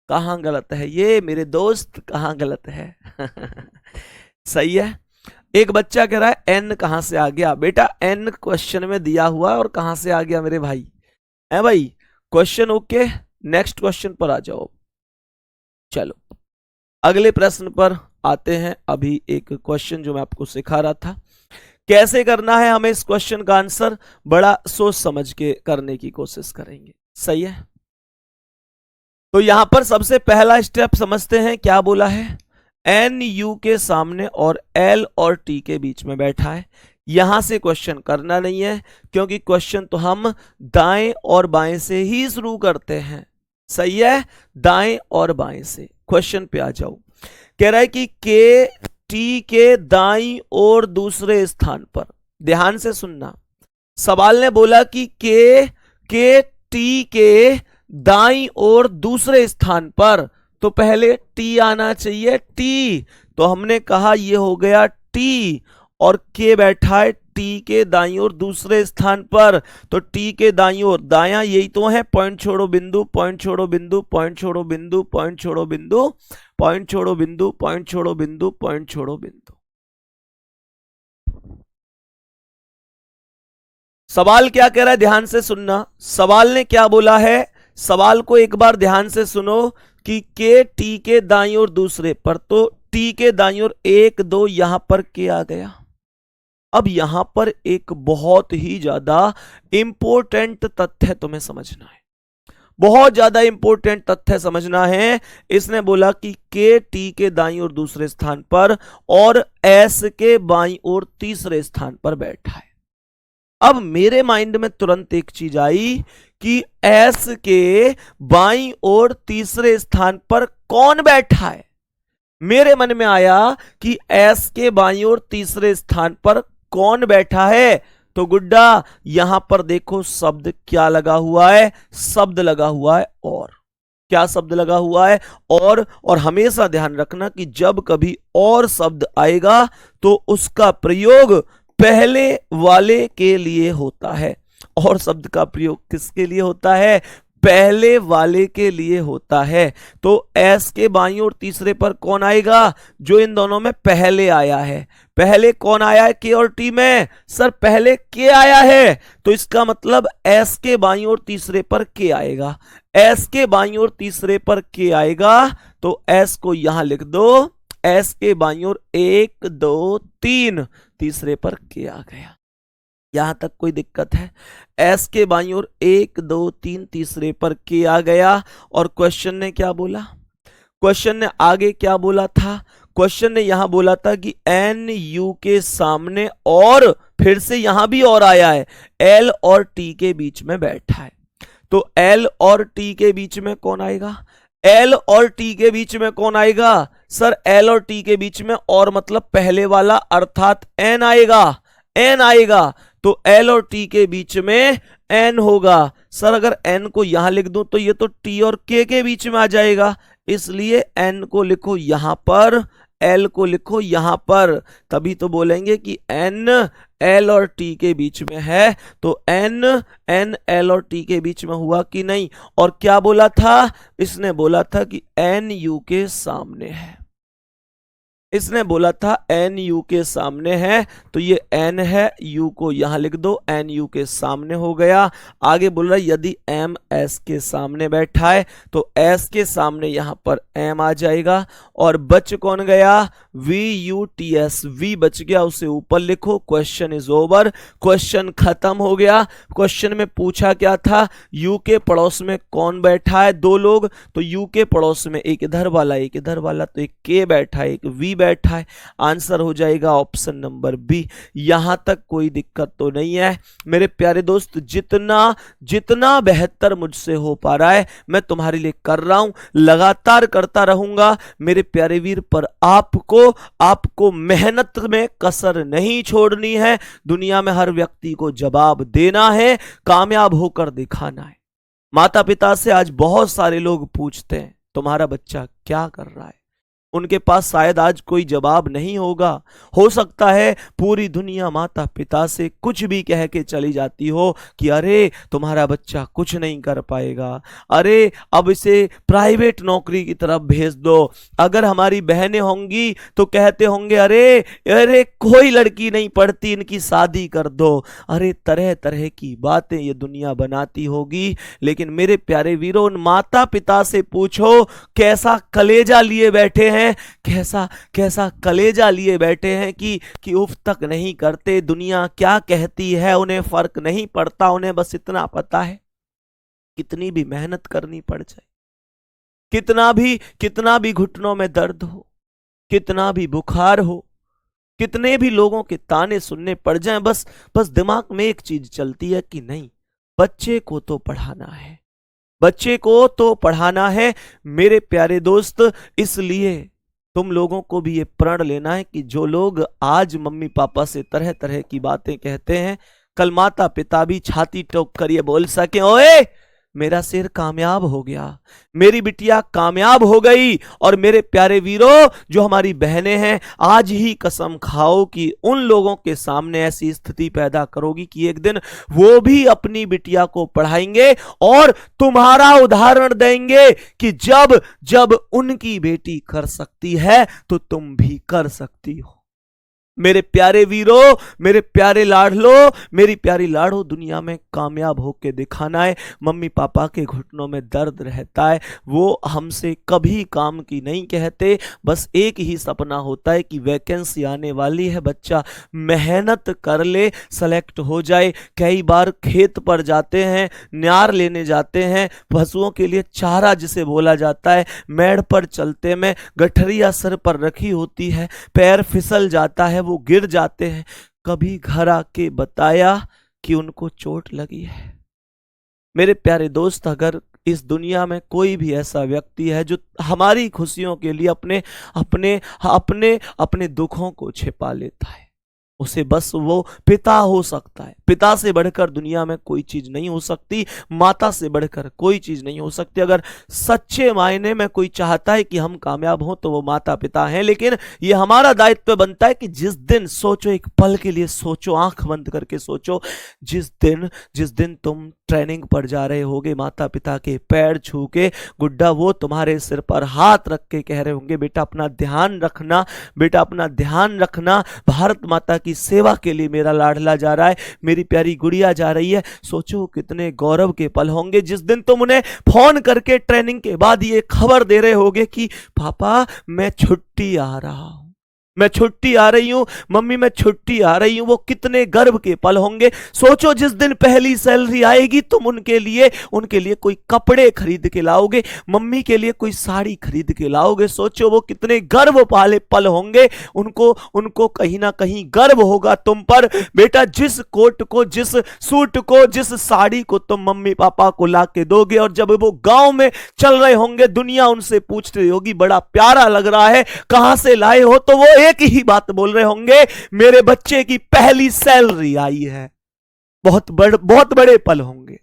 कहां गलत है ये मेरे दोस्त, कहां गलत है? सही है। एक बच्चा कह रहा है एन कहां से आ गया? बेटा एन क्वेश्चन में दिया हुआ और कहां से आ गया मेरे भाई? है भाई, क्वेश्चन ओके, नेक्स्ट क्वेश्चन पर आ जाओ। चलो अगले प्रश्न पर आते हैं। अभी एक क्वेश्चन जो मैं आपको सिखा रहा था, कैसे करना है हमें इस क्वेश्चन का आंसर, बड़ा सोच समझ के करने की कोशिश करेंगे, सही है। तो यहां पर सबसे पहला स्टेप समझते हैं, क्या बोला है? एन यू के सामने और एल और टी के बीच में बैठा है। यहां से क्वेश्चन करना नहीं है, क्योंकि क्वेश्चन तो हम दाएं और बाएं से ही शुरू करते हैं, सही है, दाएं और बाएं से। क्वेश्चन पे आ जाओ। कह रहा है कि के टी के दाईं और दूसरे स्थान पर, ध्यान से सुनना, सवाल ने बोला कि के टी के दाईं और दूसरे स्थान पर, तो पहले टी आना चाहिए, टी, तो हमने कहा ये हो गया टी, और के बैठा है टी के दाईं ओर दूसरे स्थान पर, तो टी के दाईं ओर, दायां यही तो है, पॉइंट छोड़ो बिंदु, पॉइंट छोड़ो बिंदु, पॉइंट छोड़ो बिंदु, पॉइंट छोड़ो बिंदु, पॉइंट छोड़ो बिंदु, पॉइंट छोड़ो बिंदु, पॉइंट छोड़ो बिंदु। सवाल क्या कह रहा है, ध्यान से सुनना। सवाल ने क्या बोला है, सवाल को एक बार ध्यान से सुनो कि के टी के दाईं ओर दूसरे पर, तो टी के दाईं ओर 1 2 यहां पर के आ गया। अब यहां पर एक बहुत ही ज्यादा इंपॉर्टेंट तथ्य तुम्हें समझना है, बहुत ज्यादा इंपॉर्टेंट तथ्य समझना है। इसने बोला कि के टी के दाईं ओर दूसरे स्थान पर और एस के बाईं ओर तीसरे स्थान पर बैठा है। अब मेरे माइंड में तुरंत एक चीज आई कि एस के बाईं ओर तीसरे स्थान पर कौन बैठा है। मेरे मन में आया कि एस के बाईं ओर तीसरे स्थान पर कौन बैठा है, तो गुड्डा यहां पर देखो शब्द क्या लगा हुआ है, शब्द लगा हुआ है और, क्या शब्द लगा हुआ है? और हमेशा ध्यान रखना कि जब कभी और शब्द आएगा तो उसका प्रयोग पहले वाले के लिए होता है। और शब्द का प्रयोग किसके लिए होता है? पहले वाले के लिए होता है। तो एस के बाईं ओर तीसरे पर कौन आएगा? जो इन दोनों में पहले आया है। पहले कौन आया है के और टी में? सर पहले के आया है, तो इसका मतलब एस के बाईं ओर तीसरे पर के आएगा। एस के बाईं ओर तीसरे पर के आएगा, तो एस को यहां लिख दो, एस के बाईं ओर 1 2 3, तीसरे पर के आ गया। यहां तक कोई दिक्कत है? एस के बाईं ओर 1 2 3 तीसरे पर के आ गया और क्वेश्चन ने क्या बोला? क्वेश्चन ने आगे क्या बोला था? क्वेश्चन ने यहां बोला था कि एन यू के सामने और फिर से यहां भी और आया है, एल और टी के बीच में बैठा है। तो एल और टी के बीच में कौन आएगा? एल और टी के बीच में कौन आएगा? सर एल और टी के बीच में और मतलब पहले वाला अर्थात एन आएगा, एन आएगा। तो एल और टी के बीच में एन होगा। सर अगर एन को यहां लिख दूं तो ये तो टी और के बीच में आ जाएगा, इसलिए एन को लिखो यहां पर, एल को लिखो यहां पर, तभी तो बोलेंगे कि एन एल और टी के बीच में है। तो एन एल और टी के बीच में हुआ कि नहीं? और क्या बोला था? इसने बोला था कि एन यू के सामने है, इसने बोला था एन यू के सामने है। तो ये एन है, यू को यहां लिख दो, एन यू के सामने हो गया। आगे बोल रहा है यदि एम एस के सामने बैठा है तो एस के सामने यहां पर एम आ जाएगा और बच कौन गया? V U T S, V बच गया, उसे ऊपर लिखो। क्वेश्चन इज ओवर, क्वेश्चन खत्म हो गया। क्वेश्चन में पूछा क्या था? यू के पड़ोस में कौन बैठा है? 2 लोग। तो यू के पड़ोस में एक इधर वाला एक इधर वाला, तो एक के बैठा है एक वी बैठा है। आंसर हो जाएगा ऑप्शन नंबर बी। यहां तक कोई दिक्कत तो नहीं है मेरे प्यारे दोस्त? जितना बेहतर मुझसे हो पा रहा है मैं तुम्हारे लिए कर रहा हूं, लगातार करता रहूंगा मेरे प्यारे वीर। पर आपको मेहनत में कसर नहीं छोड़नी है। दुनिया में हर व्यक्ति को जवाब देना है, कामयाब होकर दिखाना है। माता पिता से आज बहुत सारे लोग पूछते हैं तुम्हारा बच्चा क्या कर रहा है? उनके पास शायद आज कोई जवाब नहीं होगा। हो सकता है पूरी दुनिया माता पिता से कुछ भी कह के चली जाती हो कि अरे तुम्हारा बच्चा कुछ नहीं कर पाएगा, अरे अब इसे प्राइवेट नौकरी की तरफ भेज दो। अगर हमारी बहनें होंगी तो कहते होंगे अरे कोई लड़की नहीं पढ़ती, इनकी शादी कर दो। अरे तरह तरह की बातें ये दुनिया बनाती होगी। लेकिन मेरे प्यारे वीरों, उन माता पिता से पूछो कैसा कलेजा लिए बैठे हैं, कैसा कलेजा लिए बैठे हैं कि उफ तक नहीं करते। दुनिया क्या कहती है उन्हें फर्क नहीं पड़ता, उन्हें बस इतना पता है कितनी भी मेहनत करनी पड़ जाए, कितना भी घुटनों में दर्द हो, कितना भी बुखार हो, कितने भी लोगों के ताने सुनने पड़ जाएं, बस दिमाग में एक चीज चलती है कि नहीं, बच्चे को तो पढ़ाना है, बच्चे को तो पढ़ाना है। मेरे प्यारे दोस्त, इसलिए तुम लोगों को भी ये प्रण लेना है कि जो लोग आज मम्मी पापा से तरह तरह की बातें कहते हैं, कल माता पिता भी छाती ठोक कर ये बोल सके ओए मेरा शेर कामयाब हो गया, मेरी बिटिया कामयाब हो गई। और मेरे प्यारे वीरों, जो हमारी बहनें हैं, आज ही कसम खाओ कि उन लोगों के सामने ऐसी स्थिति पैदा करोगी कि एक दिन वो भी अपनी बिटिया को पढ़ाएंगे और तुम्हारा उदाहरण देंगे कि जब उनकी बेटी कर सकती है तो तुम भी कर सकती हो। मेरे प्यारे वीरों, मेरे प्यारे लाडलो, मेरी प्यारी लाडो, दुनिया में कामयाब होके दिखाना है। मम्मी पापा के घुटनों में दर्द रहता है, वो हमसे कभी काम की नहीं कहते, बस एक ही सपना होता है कि वैकेंसी आने वाली है, बच्चा मेहनत कर ले, सेलेक्ट हो जाए। कई बार खेत पर जाते हैं, न्यार लेने जाते हैं, पशुओं के लिए चारा जिसे बोला जाता है, मेड़ पर चलते में गठरिया सर पर रखी होती है, पैर फिसल जाता है, वो गिर जाते हैं, कभी घर आके बताया कि उनको चोट लगी है। मेरे प्यारे दोस्त, अगर इस दुनिया में कोई भी ऐसा व्यक्ति है जो हमारी खुशियों के लिए अपने दुखों को छिपा लेता है, उसे बस वो पिता हो सकता है। पिता से बढ़कर दुनिया में कोई चीज नहीं हो सकती, माता से बढ़कर कोई चीज नहीं हो सकती। अगर सच्चे मायने में कोई चाहता है कि हम कामयाब हों तो वो माता पिता हैं। लेकिन ये हमारा दायित्व बनता है कि जिस दिन, सोचो, एक पल के लिए सोचो, आंख बंद करके सोचो, जिस दिन तुम ट्रेनिंग पर जा रहे होगे, माता पिता के पैर छू के, गुड्डा वो तुम्हारे सिर पर हाथ रख के कह रहे होंगे बेटा अपना ध्यान रखना, बेटा अपना ध्यान रखना, भारत माता की सेवा के लिए मेरा लाडला जा रहा है, मेरी प्यारी गुड़िया जा रही है। सोचो कितने गौरव के पल होंगे जिस दिन तुम उन्हें फोन करके ट्रेनिंग के बाद ये खबर दे रहे होगे कि पापा मैं छुट्टी आ रहा हूं। मैं छुट्टी आ रही हूं, मम्मी मैं छुट्टी आ रही हूं, वो कितने गर्व के पल होंगे। सोचो जिस दिन पहली सैलरी आएगी तुम उनके लिए कोई कपड़े खरीद के लाओगे, मम्मी के लिए कोई साड़ी खरीद के लाओगे। सोचो वो कितने गर्व वाले पल होंगे। उनको कहीं ना कहीं गर्व होगा तुम पर। बेटा जिस कोट को, जिस सूट को, जिस साड़ी को तुम मम्मी पापा को ला के दोगे, और जब वो गांव में चल रहे होंगे, दुनिया उनसे पूछ रही होगी बड़ा प्यारा लग रहा है, कहां से लाए हो, तो वो एक ही बात बोल रहे होंगे, मेरे बच्चे की पहली सैलरी आई है। बहुत बड़े पल होंगे।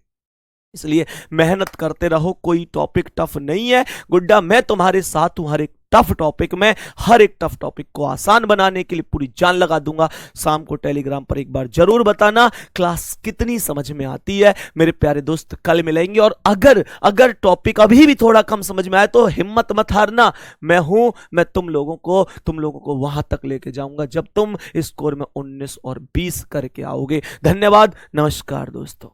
इसलिए मेहनत करते रहो, कोई टॉपिक टफ नहीं है गुड्डा, मैं तुम्हारे साथ हूं। हर एक टफ टॉपिक में, हर एक टफ टॉपिक को आसान बनाने के लिए पूरी जान लगा दूंगा। शाम को टेलीग्राम पर एक बार जरूर बताना क्लास कितनी समझ में आती है। मेरे प्यारे दोस्त कल मिलेंगे, और अगर टॉपिक अभी भी थोड़ा कम समझ में आए तो हिम्मत मत हारना, मैं तुम लोगों को वहां तक लेके जाऊंगा जब तुम स्कोर में 19 और 20 करके आओगे। धन्यवाद, नमस्कार दोस्तों।